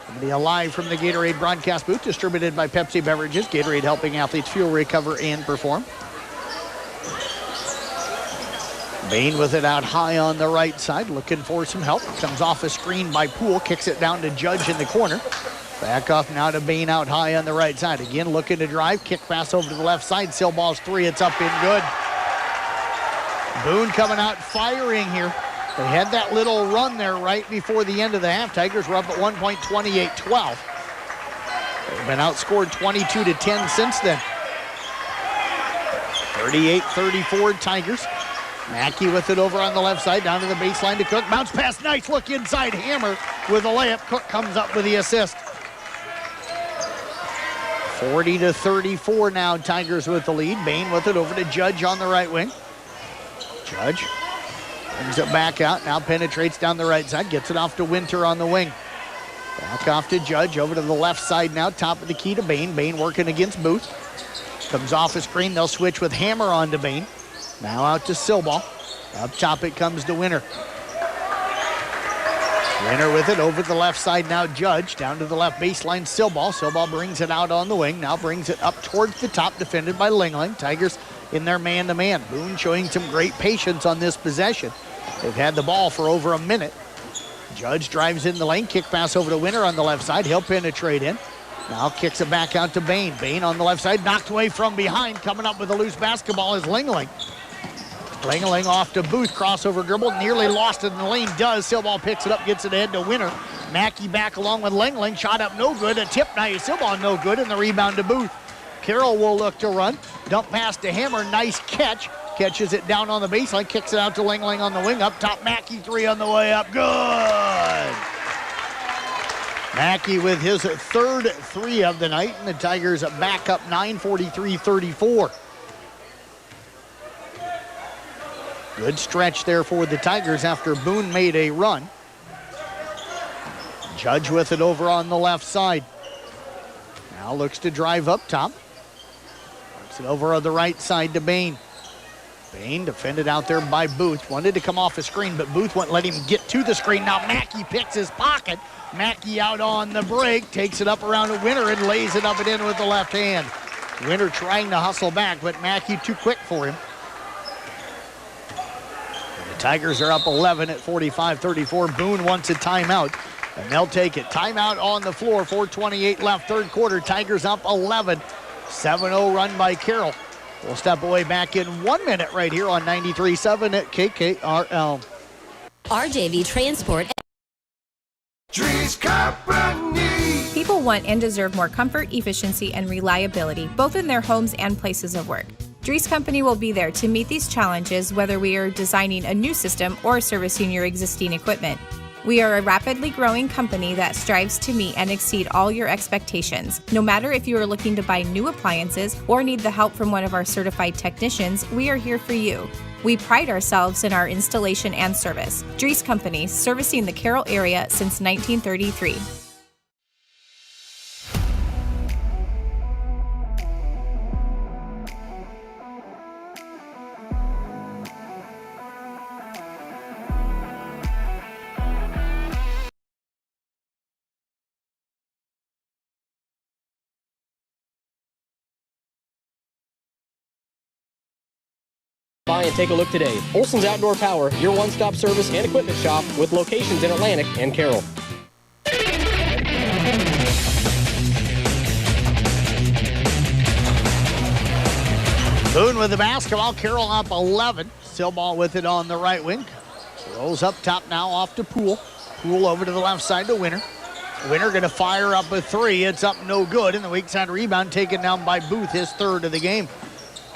Going to be live from the Gatorade broadcast booth, distributed by Pepsi Beverages. Gatorade helping athletes fuel, recover, and perform. Bain with it out high on the right side, looking for some help. Comes off a screen by Poole, kicks it down to Judge in the corner. Back off now to Bain out high on the right side. Again, looking to drive, kick pass over to the left side. Silball's 3, it's up and good. Boone coming out firing here. They had that little run there right before the end of the half. Tigers were up at 1 point, 28-12. They've been outscored 22-10 since then. 38-34 Tigers. Mackey with it over on the left side, down to the baseline to Cook. Bounce pass, nice look inside. Hammer with a layup. Cook comes up with the assist. 40-34 now, Tigers with the lead. Bain with it over to Judge on the right wing. Judge brings it back out, now penetrates down the right side, gets it off to Winter on the wing. Back off to Judge, over to the left side now, top of the key to Bain. Bain working against Booth. Comes off a screen, they'll switch with Hammer on to Bain. Now out to Silball. Up top it comes to Winter. Winter with it over the left side now, Judge. Down to the left baseline, Silball. Silball brings it out on the wing. Now brings it up towards the top, defended by Lingling. Tigers in their man-to-man. Boone showing some great patience on this possession. They've had the ball for over a minute. Judge drives in the lane, kick pass over to Winter on the left side. He'll penetrate in. Now kicks it back out to Bain. Bain on the left side, knocked away from behind. Coming up with a loose basketball is Lingling. Lingling off to Booth, crossover dribble, nearly lost it in the lane, does. Silball picks it up, gets it ahead to Winter. Mackey back along with Lingling, shot up no good. A tip now, Silball no good, and the rebound to Booth. Carroll will look to run. Dump pass to Hammer, nice catch. Catches it down on the baseline, kicks it out to Lingling on the wing. Up top, Mackey, three on the way up, good! Mackey with his third three of the night, and the Tigers back up 9, 43-34. Good stretch there for the Tigers after Boone made a run. Judge with it over on the left side. Now looks to drive up top. Works it over on the right side to Bain. Bain defended out there by Booth. Wanted to come off a screen, but Booth wouldn't let him get to the screen. Now Mackey picks his pocket. Mackey out on the break, takes it up around to Winter and lays it up and in with the left hand. Winter trying to hustle back, but Mackey too quick for him. And the Tigers are up 11 at 45-34. Boone wants a timeout, and they'll take it. Timeout on the floor, 4:28 left, third quarter. Tigers up 11. 7-0 run by Carroll. We'll step away back in 1 minute right here on 93.7 at KKRL. RJV Transport. People want and deserve more comfort, efficiency, and reliability, both in their homes and places of work. Dries Company will be there to meet these challenges, whether we are designing a new system or servicing your existing equipment. We are a rapidly growing company that strives to meet and exceed all your expectations. No matter if you are looking to buy new appliances or need the help from one of our certified technicians, we are here for you. We pride ourselves in our installation and service. Dries Company, servicing the Carroll area since 1933. By and take a look today. Olson's Outdoor Power, your one-stop service and equipment shop with locations in Atlantic and Carroll. Boone with the basketball. Carroll up 11. Silball with it on the right wing. Rolls up top now off to Poole. Poole over to the left side to Winter. Winter going to fire up a three. It's up no good. And the weak side rebound taken down by Booth, his third of the game.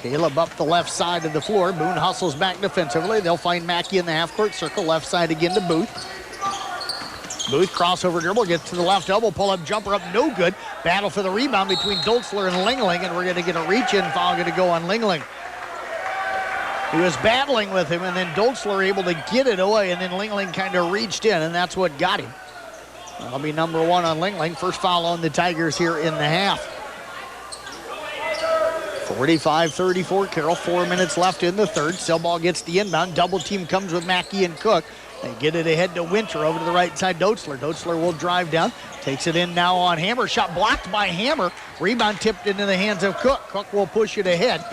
Caleb up the left side of the floor. Boone hustles back defensively. They'll find Mackey in the half-court circle. Left side again to Booth. Booth crossover dribble, gets to the left elbow, pull-up jumper up, no good. Battle for the rebound between Doltzler and Lingling, and we're going to get a reach-in foul going to go on Lingling. He was battling with him, and then Doltzler able to get it away, and then Lingling kind of reached in, and that's what got him. That'll be number one on Lingling. First foul on the Tigers here in the half. 45-34, Carroll, 4 minutes left in the third. Silball gets the inbound. Double team comes with Mackey and Cook. They get it ahead to Winter over to the right side. Doltzler. Doltzler will drive down. Takes it in now on Hammer. Shot blocked by Hammer. Rebound tipped into the hands of Cook. Cook will push it ahead.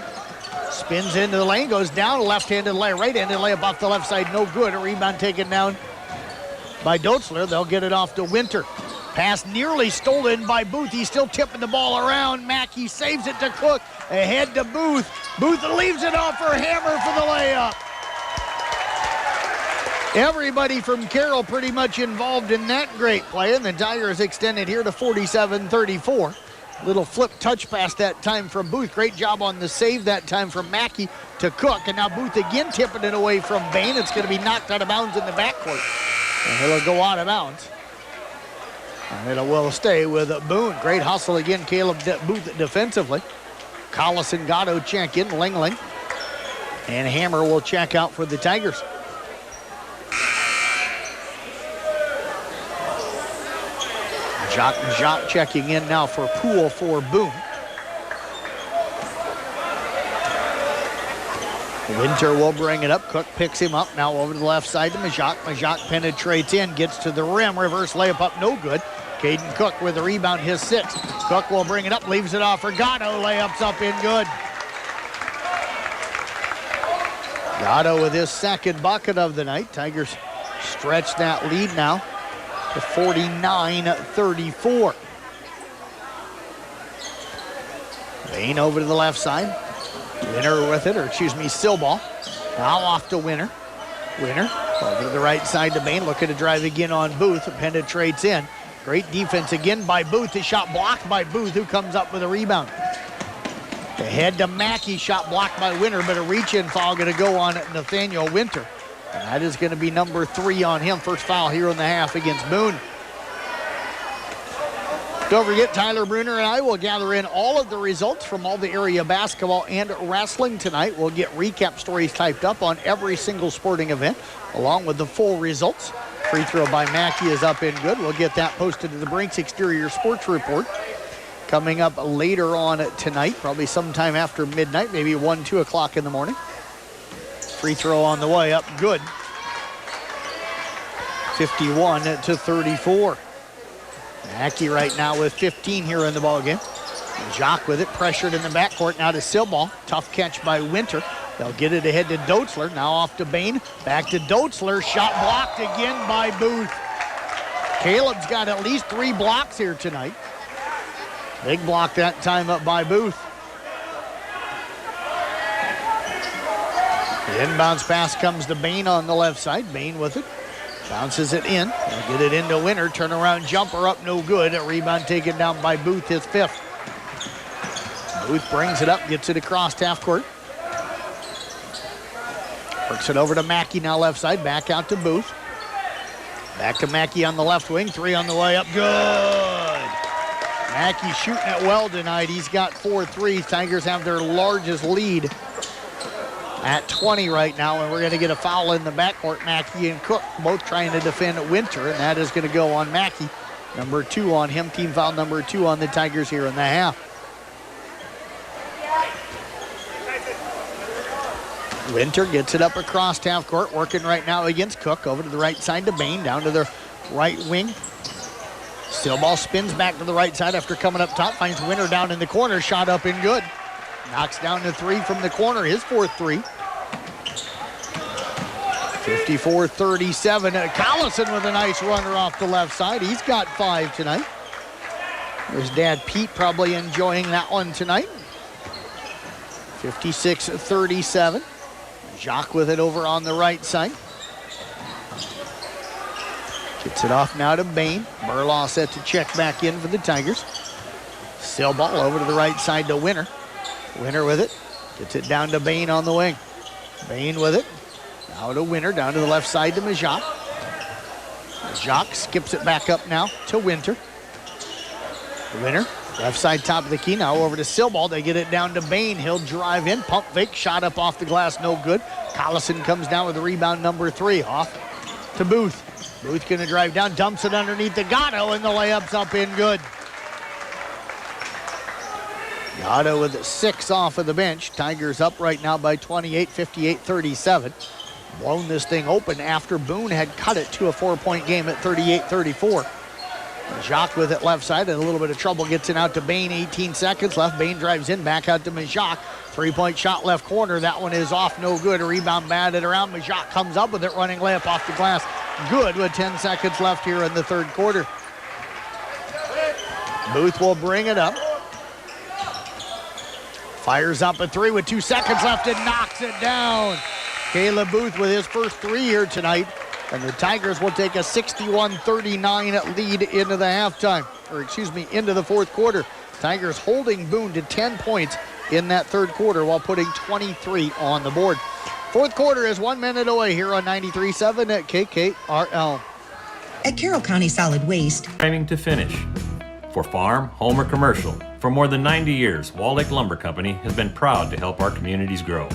Spins into the lane. Goes down. Left-handed layup. Right-handed layup off the left side. No good. A rebound taken down by Doltzler. They'll get it off to Winter. Pass nearly stolen by Booth. He's still tipping the ball around. Mackey saves it to Cook. Ahead to Booth. Booth leaves it off for Hammer for the layup. Everybody from Carroll pretty much involved in that great play, and the Tigers extended here to 47-34. Little flip touch pass that time from Booth. Great job on the save that time from Mackey to Cook, and now Booth again tipping it away from Bain. It's going to be knocked out of bounds in the backcourt, and it'll go out of bounds. And it will stay with Boone. Great hustle again, Caleb Booth defensively. Collison, Gatto check in, Lingling. And Hammer will check out for the Tigers. Jacques checking in now for Poole for Boone. Winter will bring it up. Cook picks him up. Now over to the left side to Majak. Majak penetrates in, gets to the rim. Reverse layup up, no good. Caden Cook with the rebound, his sixth. Cook will bring it up, leaves it off for Gatto. Layups up in good. Gatto with his second bucket of the night. Tigers stretch that lead now to 49-34. Bain over to the left side. Winner with it, or excuse me, Silball. Now off to Winner. Winner over to the right side to Bain, looking to drive again on Booth. Penetrates in. Great defense again by Booth. The shot blocked by Booth, who comes up with a rebound. Ahead to Mackey, shot blocked by Winter, but a reach-in foul going to go on Nathaniel Winter. And that is going to be number 3 on him. First foul here in the half against Boone. Don't forget, Tyler Bruner and I will gather in all of the results from all the area basketball and wrestling tonight. We'll get recap stories typed up on every single sporting event, along with the full results. Free throw by Mackey is up and good. We'll get that posted to the Brinks Exterior Sports Report coming up later on tonight, probably sometime after midnight, maybe 1, 2 o'clock in the morning. Free throw on the way up, good. 51-34. Mackey right now with 15 here in the ballgame. Jock with it, pressured in the backcourt. Now to Silball. Tough catch by Winter. They'll get it ahead to Doetzler. Now off to Bain. Back to Doetzler. Shot blocked again by Booth. Caleb's got at least 3 blocks here tonight. Big block that time up by Booth. The inbounds pass comes to Bain on the left side. Bain with it. Bounces it in. They'll get it into Winter. Turnaround jumper up, no good. A rebound taken down by Booth, his 5th. Booth brings it up, gets it across half court. Works it over to Mackey now left side. Back out to Booth. Back to Mackey on the left wing. 3 on the way up. Good. Mackey shooting it well tonight. He's got 4 threes. Tigers have their largest lead at 20 right now, and we're going to get a foul in the backcourt. Mackey and Cook both trying to defend Winter, and that is going to go on Mackey. Number 2 on him. Team foul number 2 on the Tigers here in the half. Winter gets it up across half court, working right now against Cook. Over to the right side to Bain, down to the right wing. Silball spins back to the right side after coming up top, finds Winter down in the corner, shot up and good. Knocks down the 3 from the corner, his 4th 3. 54-37. Collison with a nice runner off the left side. He's got 5 tonight. There's Dad Pete probably enjoying that one tonight. 56-37. Jacques with it over on the right side. Gets it off now to Bain. Burlaw set to check back in for the Tigers. Silball over to the right side to Winter. Winter with it. Gets it down to Bain on the wing. Bain with it. Now to Winter, down to the left side to Majak. Majak skips it back up now to Winter. Winter, left side top of the key. Now over to Silball. They get it down to Bain. He'll drive in. Pump fake. Shot up off the glass. No good. Collison comes down with the rebound number 3. Off to Booth. Booth going to drive down. Dumps it underneath the Gatto, and the layup's up in good. Gatto with 6 off of the bench. Tigers up right now by 28, 58-37. Blown this thing open after Boone had cut it to a 4-point game at 38-34. Majak with it left side, and a little bit of trouble gets it out to Bain. 18 seconds left. Bain drives in, back out to Majak. 3-point shot left corner. That one is off, no good. A rebound batted around. Majak comes up with it, running layup off the glass. Good with 10 seconds left here in the 3rd quarter. Booth will bring it up. Fires up a 3 with 2 seconds left and knocks it down. Caleb Booth with his first 3 here tonight. And the Tigers will take a 61-39 lead into the halftime, or excuse me, into the 4th quarter. Tigers holding Boone to 10 points in that 3rd quarter while putting 23 on the board. 4th quarter is 1 minute away here on 93.7 at KKRL. At Carroll County Solid Waste, Striving to finish. For farm, home, or commercial, for more than 90 years, Wall Lake Lumber Company has been proud to help our communities grow.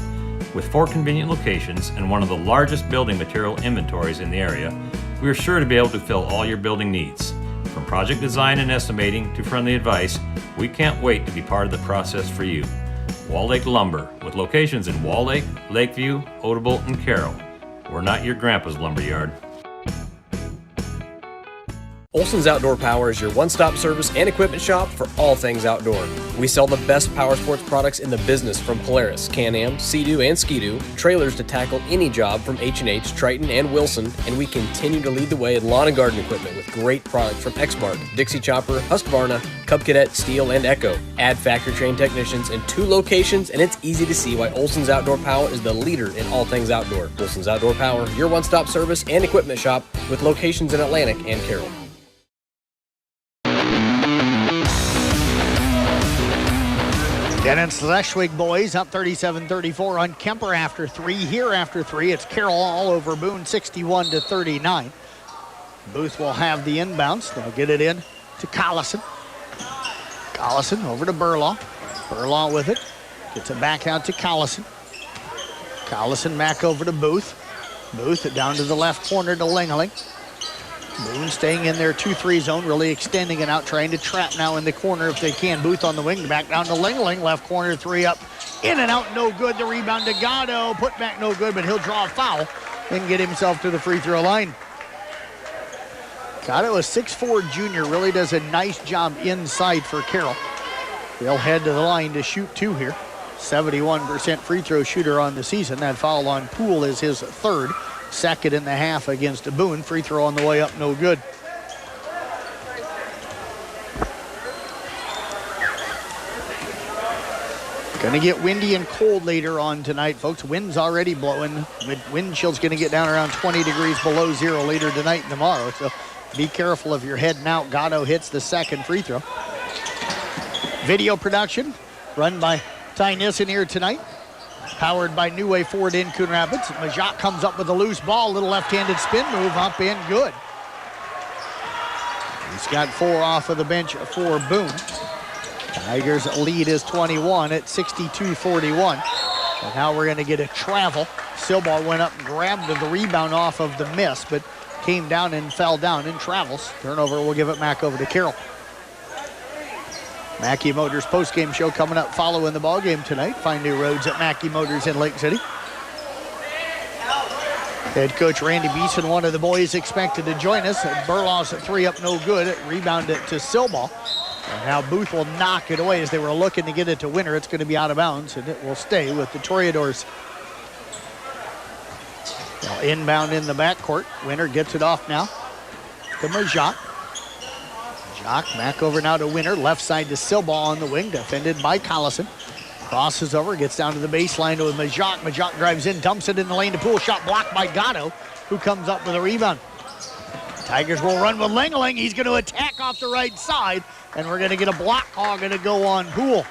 With 4 convenient locations and one of the largest building material inventories in the area, we are sure to be able to fill all your building needs. From project design and estimating to friendly advice, we can't wait to be part of the process for you. Wall Lake Lumber, with locations in Wall Lake, Lakeview, Odebolt, and Carroll. We're not your grandpa's lumberyard. Olson's Outdoor Power is your one-stop service and equipment shop for all things outdoor. We sell the best power sports products in the business, from Polaris, Can-Am, Sea-Doo, and Ski-Doo, trailers to tackle any job from H&H, Triton, and Wilson, and we continue to lead the way in lawn and garden equipment with great products from Exmark, Dixie Chopper, Husqvarna, Cub Cadet, Steel, and Echo. Add factory-trained technicians in 2 locations, and it's easy to see why Olson's Outdoor Power is the leader in all things outdoor. Olson's Outdoor Power, your one-stop service and equipment shop with locations in Atlantic and Carroll. Denton Schleswig boys up 37-34 on Kemper after 3. Here after 3, it's Carroll all over Boone, 61-39. Booth will have the inbounds. They'll get it in to Collison. Collison over to Burlaw. Burlaw with it. Gets it back out to Collison. Collison back over to Booth. Booth down to the left corner to Lingeling. Boone staying in their 2-3 zone, really extending it out, trying to trap now in the corner if they can. Booth on the wing, back down to Lingeling, left corner, 3 up, in and out, no good. The rebound to Gatto, put back no good, but he'll draw a foul and get himself to the free throw line. Gatto, a 6'4" junior, really does a nice job inside for Carroll. They'll head to the line to shoot 2 here. 71% free throw shooter on the season. That foul on Poole is his 3rd. Second in the half against Boone. Free throw on the way up, no good. Going to get windy and cold later on tonight, folks. Wind's already blowing. Wind chill's going to get down around 20 degrees below 0 later tonight and tomorrow. So be careful if you're heading out. Gatto hits the 2nd free throw. Video production run by Ty Nissen here tonight. Powered by New Way Ford in Coon Rapids. Majak comes up with a loose ball. Little left-handed spin move up in, good. He's got 4 off of the bench for Boone. Tigers' lead is 21 at 62-41. And now we're going to get a travel. Silball went up and grabbed the rebound off of the miss, but came down and fell down and travels. Turnover will give it back over to Carroll. Mackey Motors postgame show coming up following the ballgame tonight. Find new roads at Mackey Motors in Lake City. Head coach Randy Beeson, one of the boys, expected to join us. Burlaw's 3 up, no good. Rebound it to Silball. And now Booth will knock it away as they were looking to get it to Winter. It's going to be out of bounds, and it will stay with the Toreadors. Now inbound in the backcourt. Winter gets it off now to Majak. Jock back over now to Winter. Left side to Silball on the wing, defended by Collison. Crosses over, gets down to the baseline with Majak. Majak drives in, dumps it in the lane to Poole. Shot blocked by Gatto, who comes up with a rebound. Tigers will run with Lingeling. He's going to attack off the right side, and we're going to get a block call going to go on Poole.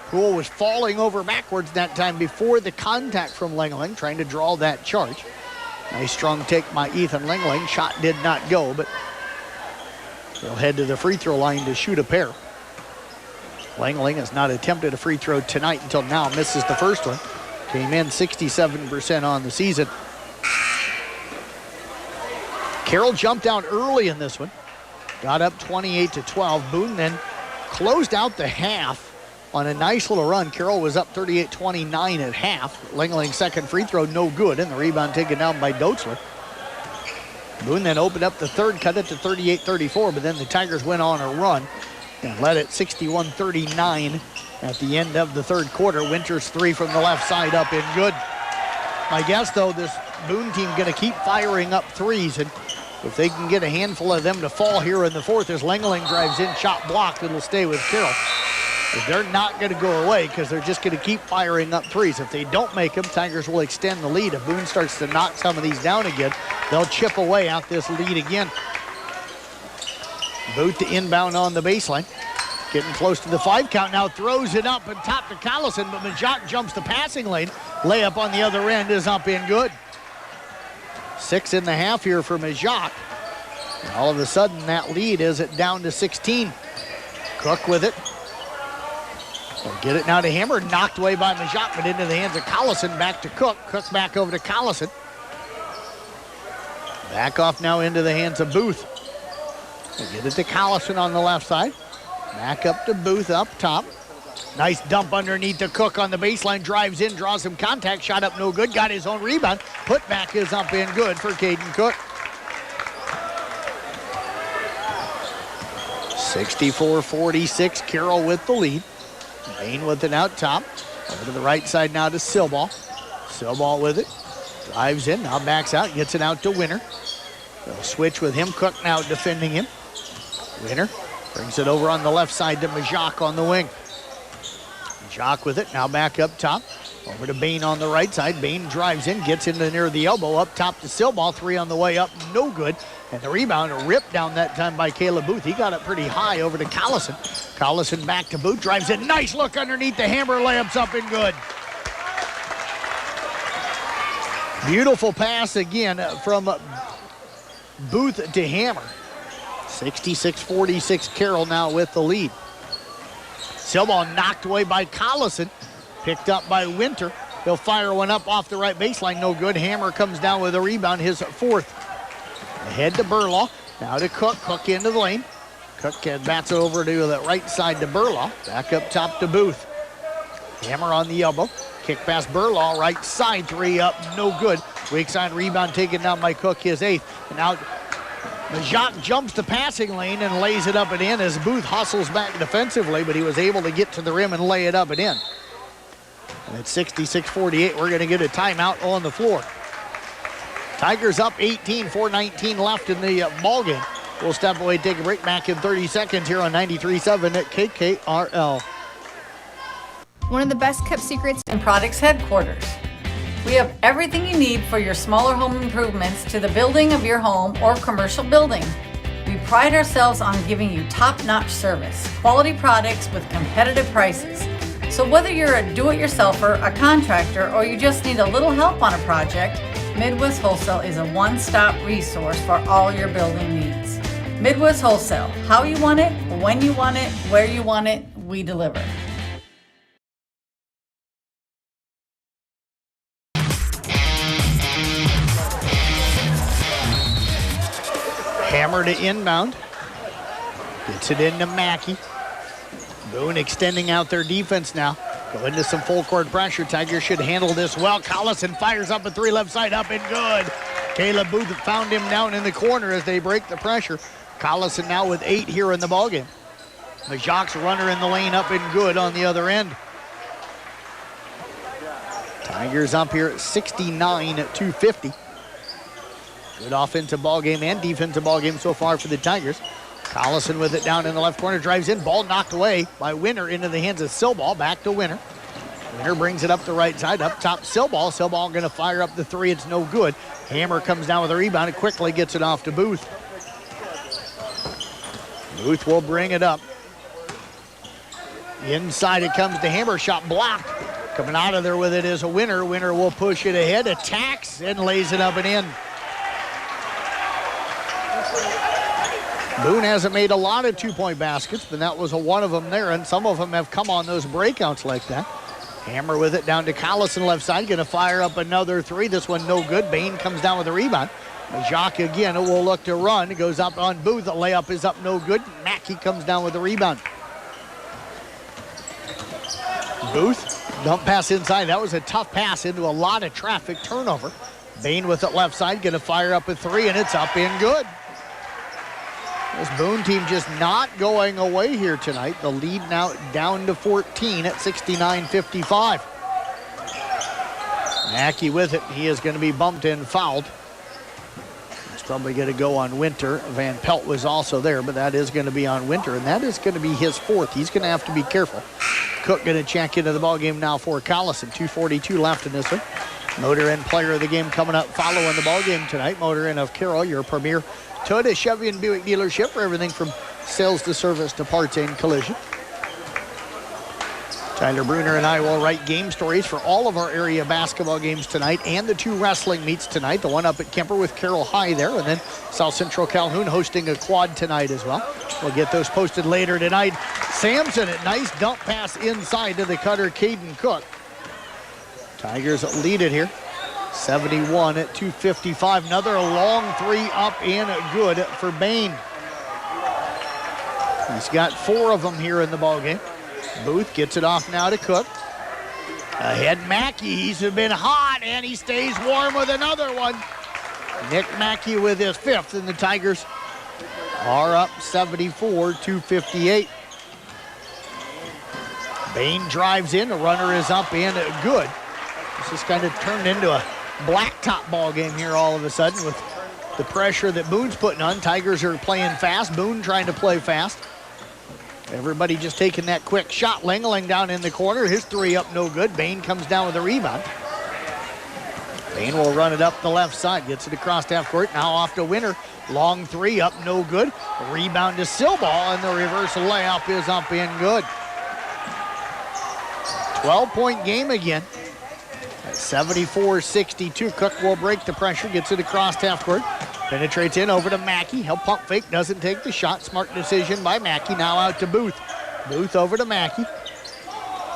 Poole was falling over backwards that time before the contact from Lingeling, trying to draw that charge. Nice strong take by Ethan Lingeling. Shot did not go, but they'll head to the free throw line to shoot a pair. Langling has not attempted a free throw tonight until now. Misses the first one. Came in 67% on the season. Carroll jumped out early in this one. Got up 28-12. Boone then closed out the half on a nice little run. Carroll was up 38-29 at half. Lingeling's 2nd free throw, no good, and the rebound taken down by Doetzler. Boone then opened up the 3rd, cut it to 38-34, but then the Tigers went on a run and led it 61-39 at the end of the 3rd quarter. Winters 3 from the left side up and good. My guess, though, this Boone team going to keep firing up threes, and if they can get a handful of them to fall here in the 4th as Lingeling drives in, shot blocked, it'll stay with Carroll. But they're not going to go away because they're just going to keep firing up threes. If they don't make them, Tigers will extend the lead. If Boone starts to knock some of these down again, they'll chip away at this lead again. Booth to inbound on the baseline. Getting close to the 5 count now, throws it up and top to Collison, but Majak jumps the passing lane. Layup on the other end is up and good. 6 in the half here for Majak. And all of a sudden, that lead is down to 16. Cook with it. They'll get it now to Hammer, knocked away by Majak, but into the hands of Collison, back to Cook. Cook back over to Collison. Back off now into the hands of Booth. They get it to Collison on the left side. Back up to Booth up top. Nice dump underneath to Cook on the baseline. Drives in, draws some contact. Shot up no good. Got his own rebound. Put back is up and good for Caden Cook. 64-46, Carroll with the lead. Bain with it out top. Over to the right side now to Silball. Silball with it. Drives in, now backs out, gets it out to Winter. They'll switch with him. Cook now defending him. Winter brings it over on the left side to Majak on the wing. Majak with it, now back up top. Over to Bain on the right side. Bain drives in, gets into near the elbow, up top to Silball. 3 on the way up, no good. And the rebound ripped down that time by Caleb Booth. He got it pretty high over to Collison. Collison back to Booth, drives in. Nice look underneath the hammer, layups up and good. Beautiful pass again from Booth to Hammer. 66-46, Carroll now with the lead. Silball knocked away by Collison. Picked up by Winter. He'll fire one up off the right baseline. No good. Hammer comes down with a rebound, his 4th. Ahead to Burlaw. Now to Cook. Cook into the lane. Cook bats it over to the right side to Burlaw. Back up top to Booth. Hammer on the elbow. Kick past Burlaw. Right side. 3 up. No good. Weak side rebound taken down by Cook, his 8th. And now Majak jumps the passing lane and lays it up and in as Booth hustles back defensively, but he was able to get to the rim and lay it up and in. And at 66-48, we're going to get a timeout on the floor. Tigers up 18, 4:19 left in the ball game. We'll step away, take a break, back in 30 seconds here on 93.7 at KKRL. One of the best kept secrets in Products Headquarters. We have everything you need for your smaller home improvements to the building of your home or commercial building. We pride ourselves on giving you top-notch service, quality products with competitive prices. So whether you're a do-it-yourselfer, a contractor, or you just need a little help on a project, Midwest Wholesale is a one-stop resource for all your building needs. Midwest Wholesale, how you want it, when you want it, where you want it, we deliver. Hammer to inbound. Gets it into Mackey. Boone extending out their defense now. Go into some full court pressure. Tigers should handle this well. Collison fires up a 3 left side, up and good. Caleb Booth found him down in the corner as they break the pressure. Collison now with 8 here in the ballgame. Majak's runner in the lane, up and good on the other end. Tigers up here at 69-50. Good offensive ballgame and defensive ballgame so far for the Tigers. Collison with it down in the left corner, drives in, ball knocked away by Winter into the hands of Silball, back to Winter. Winter brings it up the right side, up top Silball. Silball going to fire up the 3, it's no good. Hammer comes down with a rebound and quickly gets it off to Booth. Booth will bring it up. Inside it comes to Hammer, shot blocked. Coming out of there with it is a Winter. Winter will push it ahead, attacks, and lays it up and in. Boone hasn't made a lot of 2-point baskets, but that was one of them there, and some of them have come on those breakouts like that. Hammer with it down to Collison left side, going to fire up another 3. This one no good. Bain comes down with a rebound. Majak again will look to run. It goes up on Booth. The layup is up no good. Mackey comes down with the rebound. Booth, dump pass inside. That was a tough pass into a lot of traffic, turnover. Bain with it left side, going to fire up a 3, and it's up and good. This Boone team just not going away here tonight. The lead now down to 14 at 69-55. Mackey with it. He is going to be bumped and fouled. It's probably going to go on Winter. Van Pelt was also there, but that is going to be on Winter, and that is going to be his 4th. He's going to have to be careful. Cook going to check into the ballgame now for Collison. 2:42 left in this one. Motor Inn player of the game coming up following the ballgame tonight. Motor Inn of Carroll, your premier Toyota, Chevy, and Buick dealership for everything from sales to service to parts and collision. Tyler Bruner and I will write game stories for all of our area basketball games tonight and the 2 wrestling meets tonight. The one up at Kemper with Carroll High there, and then South Central Calhoun hosting a quad tonight as well. We'll get those posted later tonight. Sampson, a nice dump pass inside to the cutter, Caden Cook. Tigers lead it here. 71 at 2:55. Another long 3 up and good for Bain. He's got 4 of them here in the ballgame. Booth gets it off now to Cook. Ahead Mackey, he's been hot and he stays warm with another one. Nick Mackey with his 5th, and the Tigers are up 74-58. Bain drives in, the runner is up and good. This has kind of turned into a blacktop ball game here all of a sudden with the pressure that Boone's putting on. Tigers are playing fast, Boone trying to play fast. Everybody just taking that quick shot. Lingeling down in the corner, his three up no good. Bain comes down with a rebound. Bain will run it up the left side, gets it across half court, now off to Winter. Long three up no good. Rebound to Silball, and the reverse layup is up and good. 12-point game again. At 74-62, Cook will break the pressure, gets it across half court. Penetrates in over to Mackey. He'll pump fake, doesn't take the shot. Smart decision by Mackey. Now out to Booth. Booth over to Mackey.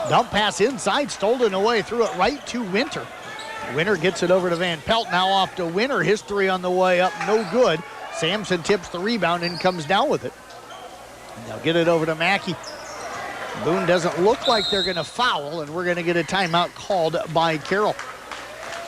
Dump pass inside, stolen away, threw it right to Winter. Winter gets it over to Van Pelt. Now off to Winter. His three on the way up, no good. Sampson tips the rebound and comes down with it. They'll get it over to Mackey. Boone doesn't look like they're going to foul, and we're going to get a timeout called by Carroll.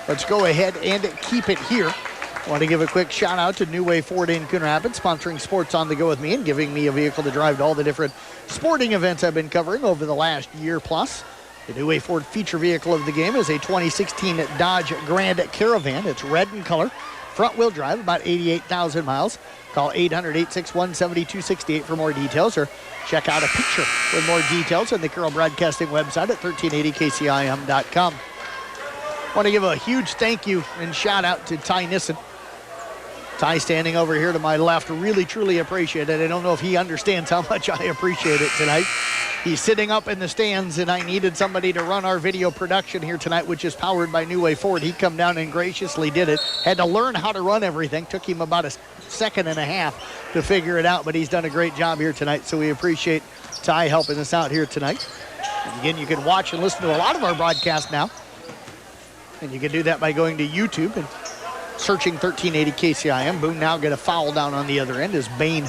Let's go ahead and keep it here. I want to give a quick shout out to New Way Ford in Coon Rapids, sponsoring Sports on the Go with me and giving me a vehicle to drive to all the different sporting events I've been covering over the last year plus. The New Way Ford feature vehicle of the game is a 2016 Dodge Grand Caravan. It's red in color, front-wheel drive, about 88,000 miles. Call 800-861-7268 for more details, or check out a picture with more details on the Carroll Broadcasting website at 1380kcim.com. I want to give a huge thank you and shout out to Ty Nissen. Ty standing over here to my left, really, truly appreciate it. I don't know if he understands how much I appreciate it tonight. He's sitting up in the stands, and I needed somebody to run our video production here tonight, which is powered by New Way Ford. He come down and graciously did it. Had to learn how to run everything. Took him about a second and a half to figure it out, but he's done a great job here tonight, so we appreciate Ty helping us out here tonight. And again, you can watch and listen to a lot of our broadcasts now, and you can do that by going to YouTube and searching 1380 KCIM. Boone now get a foul down on the other end as Bain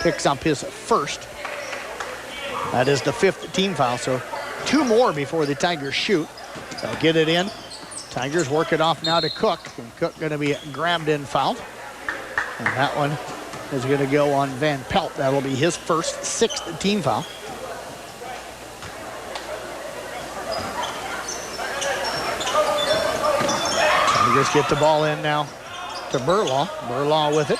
picks up his first. That is the fifth team foul, so two more before the Tigers shoot. They'll get it in. Tigers work it off now to Cook, and Cook going to be grabbed and fouled. And that one is going to go on Van Pelt. That'll be his first, sixth team foul. Tigers get the ball in now to Burlaw. Burlaw with it.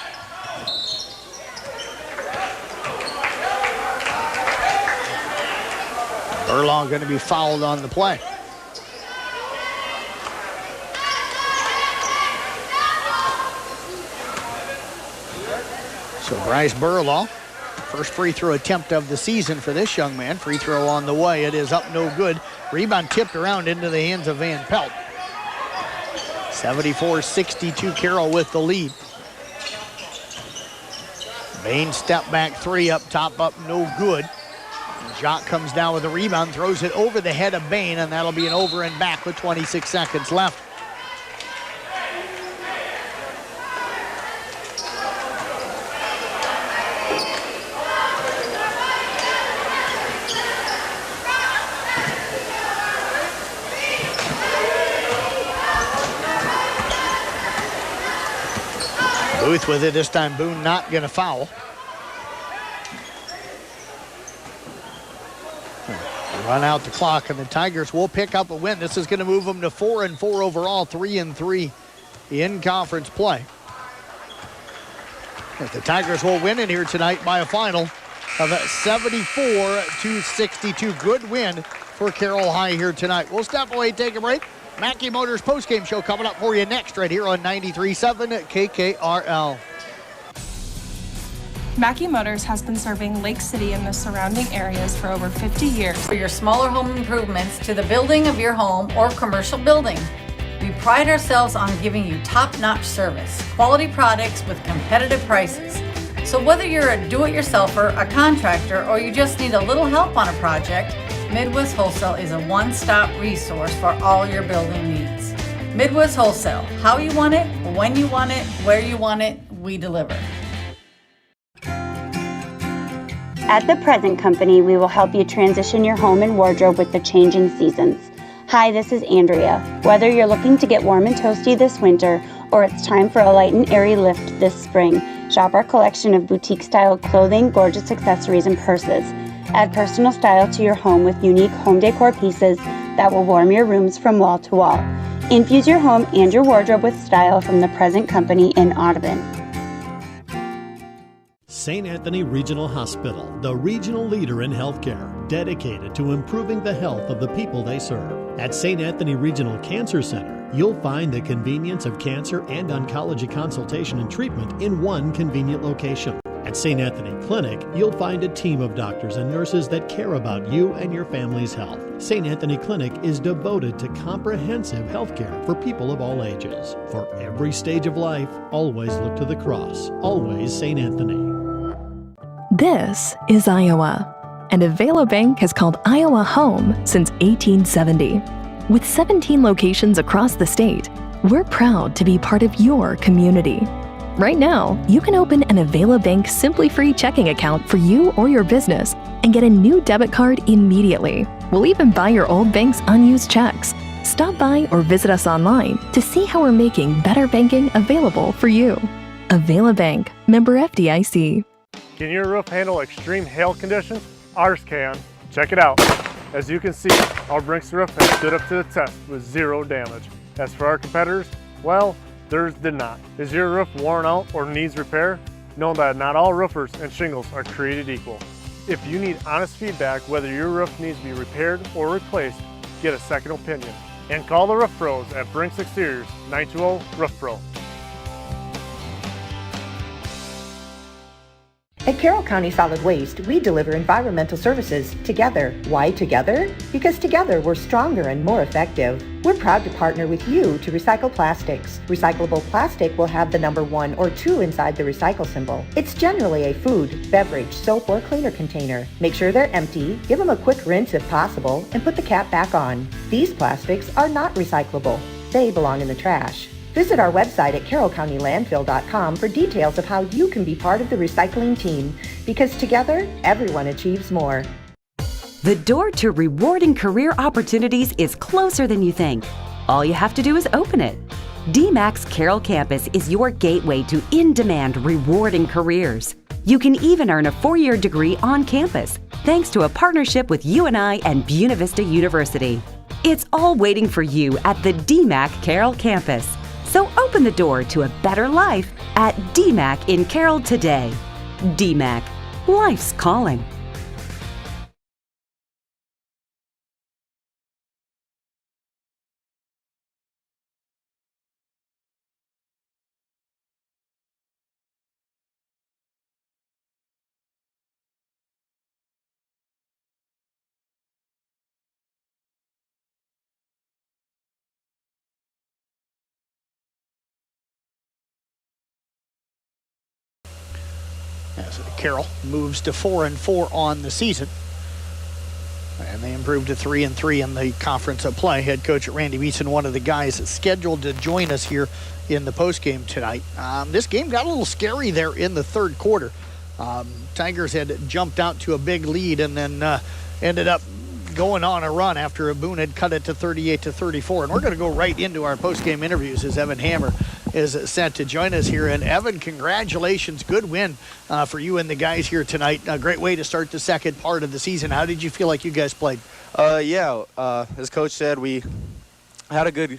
Burlaw going to be fouled on the play. So Bryce Burlaw, first free throw attempt of the season for this young man. Free throw on the way. It is up no good. Rebound tipped around into the hands of Van Pelt. 74-62, Carroll with the lead. Bain step back three up top, up no good. Jock comes down with a rebound, throws it over the head of Bain, and that'll be an over and back with 26 seconds left. Booth with it this time. Boone not going to foul. Run out the clock, and the Tigers will pick up a win. This is going to move them to 4-4 overall, 3-3 in conference play. If the Tigers will win it here tonight by a final of 74-62. Good win for Carroll High here tonight. We'll step away, take a break. Mackey Motors postgame show coming up for you next right here on 93.7 KKRL. Mackey Motors has been serving Lake City and the surrounding areas for over 50 years. For your smaller home improvements to the building of your home or commercial building, we pride ourselves on giving you top-notch service, quality products with competitive prices. So whether you're a do-it-yourselfer, a contractor, or you just need a little help on a project, Midwest Wholesale is a one-stop resource for all your building needs. Midwest Wholesale, how you want it, when you want it, where you want it, we deliver. At The Present Company, we will help you transition your home and wardrobe with the changing seasons. Hi, this is Andrea. Whether you're looking to get warm and toasty this winter or it's time for a light and airy lift this spring, Shop our collection of boutique-style clothing, gorgeous accessories, and purses. Add personal style to your home with unique home decor pieces that will warm your rooms from wall to wall. Infuse your home and your wardrobe with style from the Present Company in Audubon. St. Anthony Regional Hospital, the regional leader in healthcare, dedicated to improving the health of the people they serve. At St. Anthony Regional Cancer Center, you'll find the convenience of cancer and oncology consultation and treatment in one convenient location. At St. Anthony Clinic, you'll find a team of doctors and nurses that care about you and your family's health. St. Anthony Clinic is devoted to comprehensive health care for people of all ages. For every stage of life, always look to the cross. Always St. Anthony. This is Iowa, and Avelo Bank has called Iowa home since 1870. With 17 locations across the state, we're proud to be part of your community. Right now, you can open an Avelo Bank Simply Free checking account for you or your business and get a new debit card immediately. We'll even buy your old bank's unused checks. Stop by or visit us online to see how we're making better banking available for you. Avelo Bank, member FDIC. Can your roof handle extreme hail conditions? Ours can. Check it out. As you can see, our Brinks roof has stood up to the test with zero damage. As for our competitors, well, theirs did not. Is your roof worn out or needs repair? Know that not all roofers and shingles are created equal. If you need honest feedback whether your roof needs to be repaired or replaced, get a second opinion. And call the Roof Pros at Brinks Exteriors, 920-ROOF-PRO. At Carroll County Solid Waste, we deliver environmental services together. Why together? Because together we're stronger and more effective. We're proud to partner with you to recycle plastics. Recyclable plastic will have the number 1 or 2 inside the recycle symbol. It's generally a food, beverage, soap, or cleaner container. Make sure they're empty, give them a quick rinse if possible, and put the cap back on. These plastics are not recyclable. They belong in the trash. Visit our website at carrollcountylandfill.com for details of how you can be part of the recycling team, because together, everyone achieves more. The door to rewarding career opportunities is closer than you think. All you have to do is open it. DMAC's Carroll campus is your gateway to in-demand, rewarding careers. You can even earn a 4-year degree on campus, thanks to a partnership with UNI and Buena Vista University. It's all waiting for you at the DMAC Carroll campus. So open the door to a better life at DMAC in Carroll today. DMAC, life's calling. As Carroll moves to 4-4 on the season, and they improved to 3-3 in the conference play. Head coach Randy Beeson, one of the guys scheduled to join us here in the postgame tonight. This game got a little scary there in the third quarter. Tigers had jumped out to a big lead and then ended up going on a run after Boone had cut it to 38-34. And we're going to go right into our postgame interviews as Evan Hammer is set to join us here. And Evan, congratulations. Good win for you and the guys here tonight. A great way to start the second part of the season. How did you feel like you guys played? As Coach said, we had a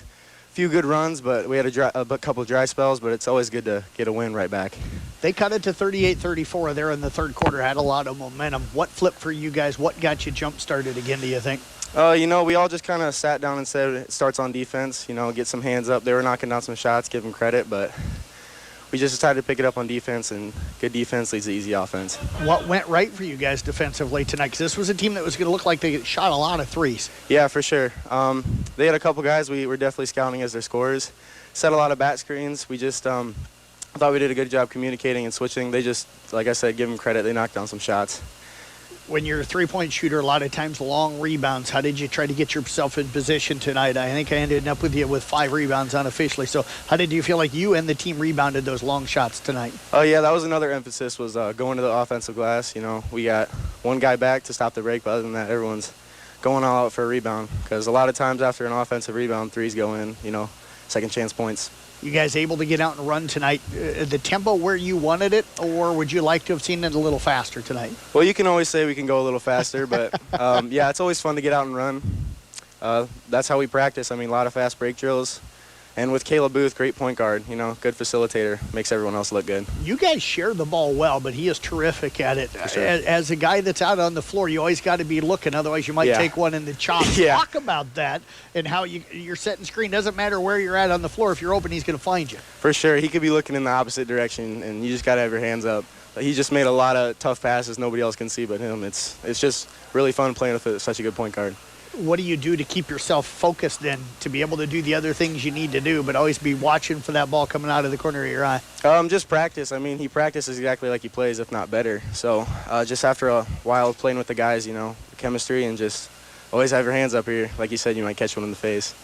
few good runs, but we had a couple of dry spells, but it's always good to get a win right back. They cut it to 38-34 there in the third quarter, had a lot of momentum. What flipped for you guys? What got you jump-started again, do you think? We all just kind of sat down and said it starts on defense, get some hands up. They were knocking down some shots, give them credit, but we just decided to pick it up on defense, and good defense leads to easy offense. What went right for you guys defensively tonight? Because this was a team that was going to look like they shot a lot of threes. Yeah, for sure. They had a couple guys we were definitely scouting as their scorers. Set a lot of bat screens. We just thought we did a good job communicating and switching. They just, like I said, give them credit. They knocked down some shots. When you're a three-point shooter, a lot of times long rebounds. How did you try to get yourself in position tonight? I think I ended up with you with 5 rebounds unofficially. So how did you feel like you and the team rebounded those long shots tonight? Yeah, that was another emphasis, was going to the offensive glass. We got one guy back to stop the break, but other than that, everyone's going all out for a rebound. Because a lot of times after an offensive rebound, threes go in. second chance points. You guys able to get out and run tonight? The tempo where you wanted it, or would you like to have seen it a little faster tonight? Well, you can always say we can go a little faster, but yeah, it's always fun to get out and run. That's how we practice. I mean, a lot of fast break drills. And with Caleb Booth, great point guard, good facilitator, makes everyone else look good. You guys share the ball well, but he is terrific at it. For sure. As a guy that's out on the floor, you always got to be looking, otherwise you might take one in the chops. Yeah. Talk about that and how you're setting screen. Doesn't matter where you're at on the floor. If you're open, he's going to find you. For sure. He could be looking in the opposite direction, and you just got to have your hands up. He just made a lot of tough passes nobody else can see but him. It's just really fun playing with such a good point guard. What do you do to keep yourself focused then, to be able to do the other things you need to do, but always be watching for that ball coming out of the corner of your eye? Just practice. I mean, he practices exactly like he plays, if not better. So just after a while of playing with the guys, chemistry, and just always have your hands up here. Like you said, you might catch one in the face.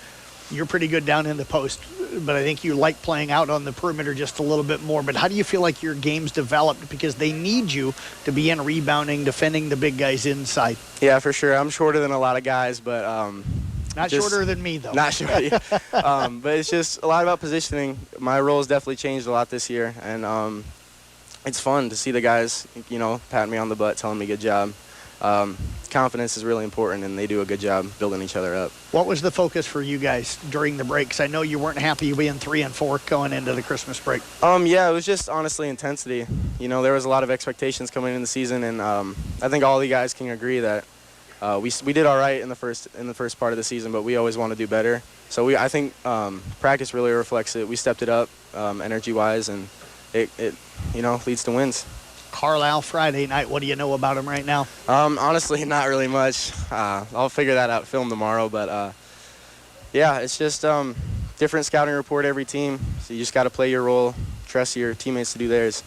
You're pretty good down in the post, but I think you like playing out on the perimeter just a little bit more. But how do you feel like your game's developed? Because they need you to be in rebounding, defending the big guys inside. Yeah, for sure. I'm shorter than a lot of guys, but not shorter than me, though. Not shorter. But it's just a lot about positioning. My role's definitely changed a lot this year, and it's fun to see the guys, patting me on the butt, telling me good job. Confidence is really important, and they do a good job building each other up. What was the focus for you guys during the breaks? I know you weren't happy being 3 and 4 going into the Christmas break. Yeah, it was just honestly intensity. There was a lot of expectations coming in the season, and I think all the guys can agree that we did all right in the first part of the season, but we always want to do better. So I think practice really reflects it. We stepped it up energy-wise, and it leads to wins. Carlisle Friday night. What do you know about them right now? Honestly, not really much. I'll figure that out film tomorrow. But, yeah, it's just different scouting report every team. So you just got to play your role, trust your teammates to do theirs.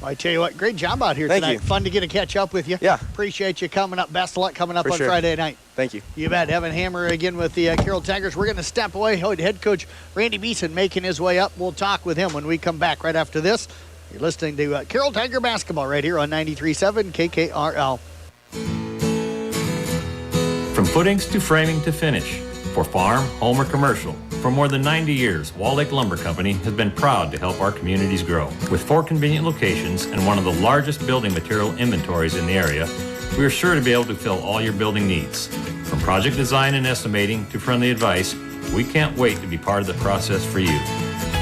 Well, I tell you what, great job out here Thank tonight. you. Fun to get a catch up with you. Yeah. Appreciate you coming up. Best of luck coming up For on sure. Friday night. Thank you. You bet. Evan Hammer again with the Carroll Tigers. We're going to step away. Head coach Randy Beeson making his way up. We'll talk with him when we come back right after this. You're listening to Carroll Tiger basketball right here on 93.7 KKRL. From footings to framing to finish, for farm, home, or commercial, for more than 90 years, Wall Lake Lumber Company has been proud to help our communities grow. With 4 convenient locations and one of the largest building material inventories in the area, we are sure to be able to fill all your building needs. From project design and estimating to friendly advice, we can't wait to be part of the process for you.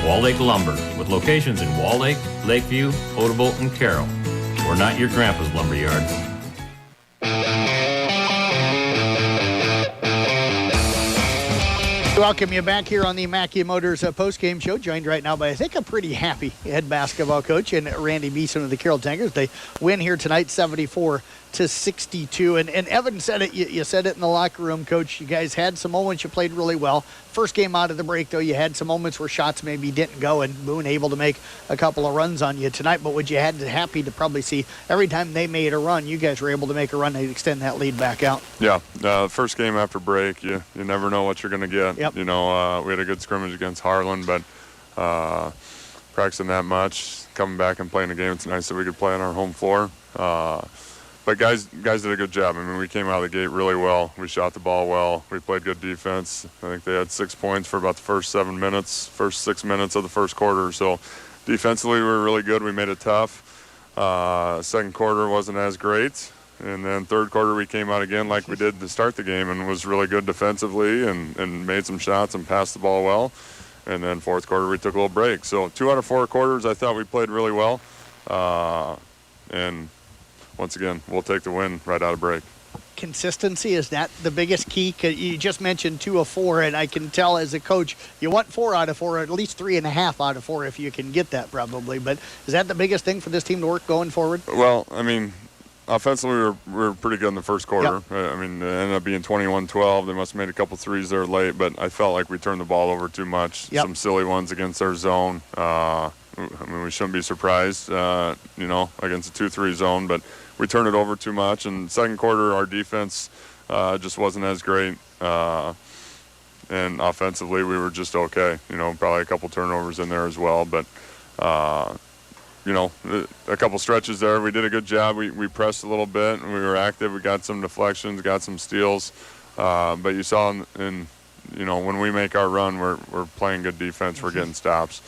Wall Lake Lumber, with locations in Wall Lake, Lakeview, Odebolt, and Carroll. We're not your grandpa's lumberyard. Welcome you back here on the Mackey Motors post-game show, joined right now by, I think, a pretty happy head basketball coach and Randy Beeson of the Carroll Tigers. They win here tonight 74-62. And Evan said it, you said it in the locker room, Coach. You guys had some moments you played really well. First game out of the break, though, you had some moments where shots maybe didn't go, and Boone able to make a couple of runs on you tonight. But what you had to happy to probably see, every time they made a run, you guys were able to make a run and extend that lead back out. Yeah, first game after break, you never know what you're going to get. Yep. We had a good scrimmage against Harlan, but practicing that much, coming back and playing a game, it's nice that we could play on our home floor. But guys did a good job. I mean, we came out of the gate really well. We shot the ball well. We played good defense. I think they had 6 points for about the first 6 minutes of the first quarter. So defensively, we were really good. We made it tough. Second quarter wasn't as great. And then third quarter, we came out again like we did to start the game and was really good defensively and made some shots and passed the ball well. And then fourth quarter, we took a little break. So 2 out of 4 quarters, I thought we played really well. And once again, we'll take the win right out of break. Consistency, is that the biggest key? You just mentioned 2 of 4, and I can tell as a coach you want 4 out of 4, or at least 3.5 out of 4 if you can get that probably. But is that the biggest thing for this team to work going forward? Well, I mean, offensively, we were pretty good in the first quarter. Yep. I mean, it ended up being 21-12. They must have made a couple threes there late, but I felt like we turned the ball over too much. Yep. Some silly ones against our zone. I mean, we shouldn't be surprised, against a 2-3 zone, but we turned it over too much. And second quarter, our defense just wasn't as great. And offensively, we were just okay. Probably a couple turnovers in there as well. But, a couple stretches there, we did a good job. We pressed a little bit, and we were active. We got some deflections, got some steals. But you saw in when we make our run, we're playing good defense. We're getting stops.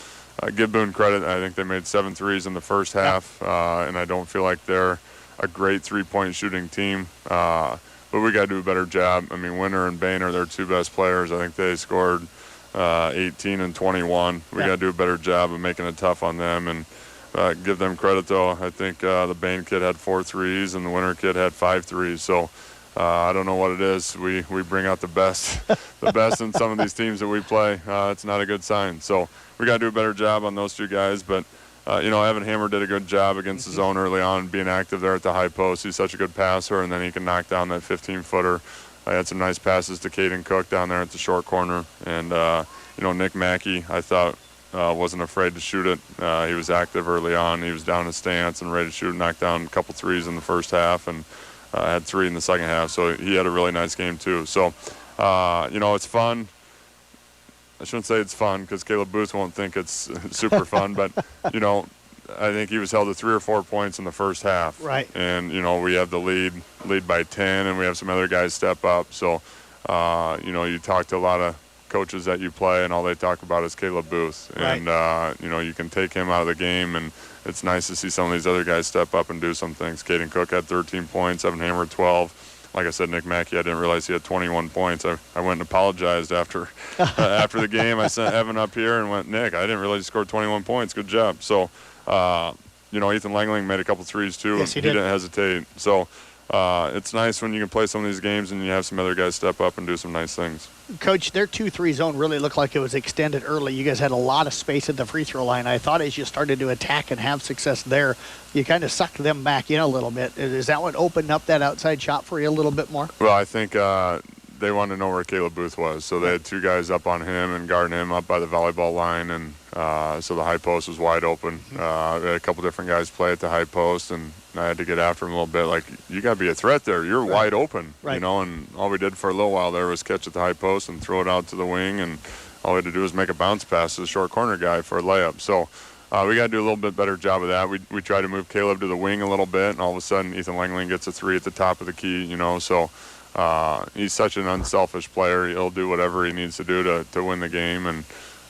Give Boone credit. I think they made 7 threes in the first half, and I don't feel like they're a great three-point shooting team. But we got to do a better job. I mean, Winter and Bain are their 2 best players. I think they scored 18 and 21. We got to do a better job of making it tough on them, and give them credit, though. I think the Bain kid had 4 threes, and the Winter kid had 5 threes. So I don't know what it is. We bring out the best in some of these teams that we play. It's not a good sign. So we got to do a better job on those 2 guys. But, Evan Hammer did a good job against the zone early on, being active there at the high post. He's such a good passer, and then he can knock down that 15-footer. I had some nice passes to Caden Cook down there at the short corner. And, Nick Mackey, I thought, wasn't afraid to shoot it. He was active early on. He was down his stance and ready to shoot, knocked down a couple threes in the first half, and had 3 in the second half. So he had a really nice game, too. So, it's fun. I shouldn't say it's fun because Caleb Booth won't think it's super fun, but, I think he was held to 3 or 4 points in the first half. Right. And, we have the lead by 10, and we have some other guys step up. So, you talk to a lot of coaches that you play, and all they talk about is Caleb Booth. Right. And, you can take him out of the game, and it's nice to see some of these other guys step up and do some things. Caden Cook had 13 points, Evan Hammer 12. Like I said, Nick Mackey, I didn't realize he had 21 points. I went and apologized after the game. I sent Evan up here and went, Nick, I didn't realize you scored 21 points. Good job. So, Ethan Langling made a couple threes, too. Yes, he did. He didn't hesitate. So, it's nice when you can play some of these games and you have some other guys step up and do some nice things. Coach, their 2-3 zone really looked like it was extended early. You guys had a lot of space at the free throw line. I thought as you started to attack and have success there, you kind of sucked them back in a little bit. Is that what opened up that outside shot for you a little bit more? Well, I think they wanted to know where Caleb Booth was. So they had 2 guys up on him and guarding him up by the volleyball line. And so the high post was wide open. We had a couple different guys play at the high post, and I had to get after him a little bit. Like, you got to be a threat there. You're wide open, and all we did for a little while there was catch at the high post and throw it out to the wing, and all we had to do was make a bounce pass to the short corner guy for a layup. So we got to do a little bit better job of that. We tried to move Caleb to the wing a little bit, and all of a sudden Ethan Langling gets a 3 at the top of the key, so he's such an unselfish player. He'll do whatever he needs to do to win the game, and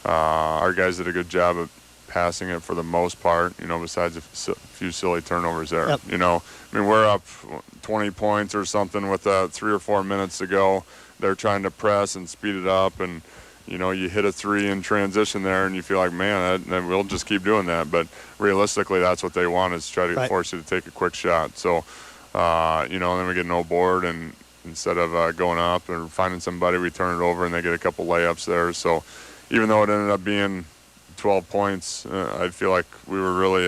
our guys did a good job of passing it for the most part, besides a few silly turnovers there. Yep. We're up 20 points or something with 3 or 4 minutes to go. They're trying to press and speed it up, and you hit a 3 in transition there, and you feel like, man, we'll just keep doing that. But realistically, that's what they want, is try to force you to take a quick shot. So, then we get no board, and instead of going up or finding somebody, we turn it over, and they get a couple layups there. So even though it ended up being 12 points, I feel like we were really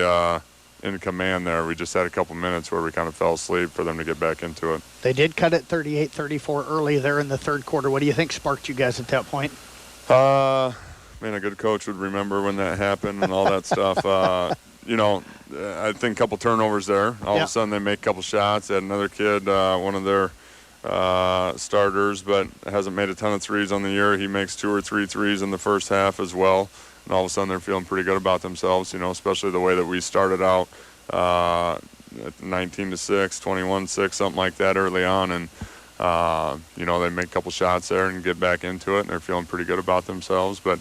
in command there. We just had a couple minutes where we kind of fell asleep for them to get back into it. They did cut it 38-34 early there in the third quarter. What do you think sparked you guys at that point? A good coach would remember when that happened and all that stuff. I think a couple turnovers there. All of a sudden they make a couple shots. They had another kid, one of their starters, but hasn't made a ton of threes on the year. He makes 2 or 3 threes in the first half as well. And all of a sudden they're feeling pretty good about themselves, especially the way that we started out 19-6, 21-6, something like that early on. And, they make a couple shots there and get back into it, and they're feeling pretty good about themselves. But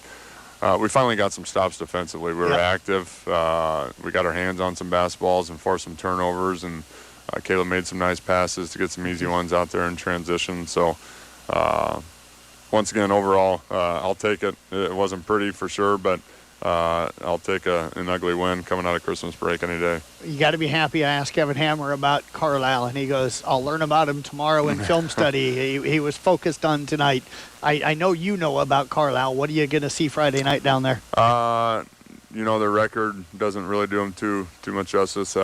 we finally got some stops defensively. We were active. We got our hands on some basketballs and forced some turnovers, and Caleb made some nice passes to get some easy ones out there in transition. So, once again, overall, I'll take it. It wasn't pretty for sure, but I'll take an ugly win coming out of Christmas break any day. You got to be happy. I asked Evan Hammer about Carlisle, and he goes, I'll learn about him tomorrow in film study. He was focused on tonight. I know you know about Carlisle. What are you going to see Friday night down there? Their record doesn't really do them too much justice.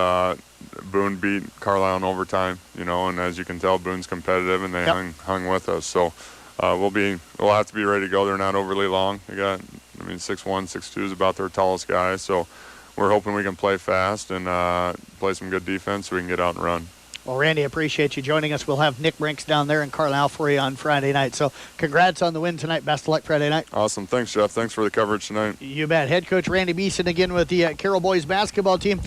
Boone beat Carlisle in overtime, and as you can tell, Boone's competitive, and they hung with us. So we'll have to be ready to go. They're not overly long. They got, 6'1", 6'2" is about their tallest guy. So we're hoping we can play fast and play some good defense so we can get out and run. Well, Randy, appreciate you joining us. We'll have Nick Brinks down there in Carlisle for you on Friday night. So congrats on the win tonight. Best of luck Friday night. Awesome. Thanks, Jeff. Thanks for the coverage tonight. You bet. Head coach Randy Beeson again with the Carroll boys basketball team.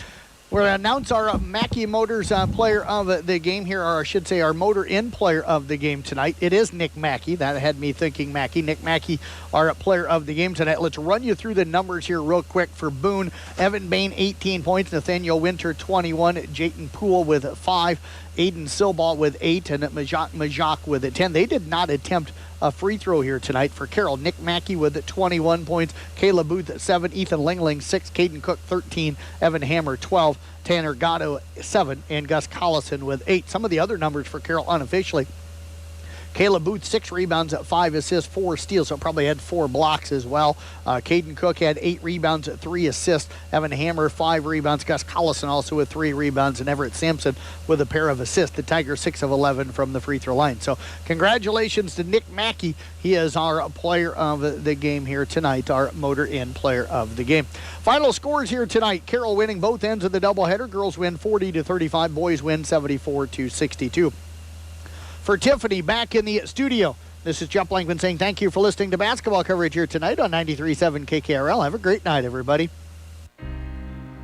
We're going to announce our Mackey Motors player of the game here, or I should say our Motor Inn player of the game tonight. It is Nick Mackey. That had me thinking Mackey. Nick Mackey, our player of the game tonight. Let's run you through the numbers here real quick for Boone. Evan Bain, 18 points. Nathaniel Winter, 21. Jayton Poole with 5. Aiden Silball with 8. And Majak with 10. They did not attempt a free throw here tonight for Carroll. Nick Mackey with 21 points. Caleb Booth 7. Ethan Lingling 6. Caden Cook 13. Evan Hammer 12. Tanner Gatto 7. And Gus Collison with 8. Some of the other numbers for Carroll unofficially. Caleb Booth, 6 rebounds, 5 assists, 4 steals, so probably had 4 blocks as well. Caden Cook had 8 rebounds, 3 assists. Evan Hammer, 5 rebounds. Gus Collison also with 3 rebounds, and Everett Sampson with a pair of assists. The Tigers 6 of 11 from the free throw line. So congratulations to Nick Mackey. He is our player of the game here tonight, our Motor Inn player of the game. Final scores here tonight. Carroll winning both ends of the doubleheader. Girls win 40-35. Boys win 74-62. For Tiffany, back in the studio, this is Jeff Blankman saying thank you for listening to basketball coverage here tonight on 93.7 KKRL. Have a great night, everybody.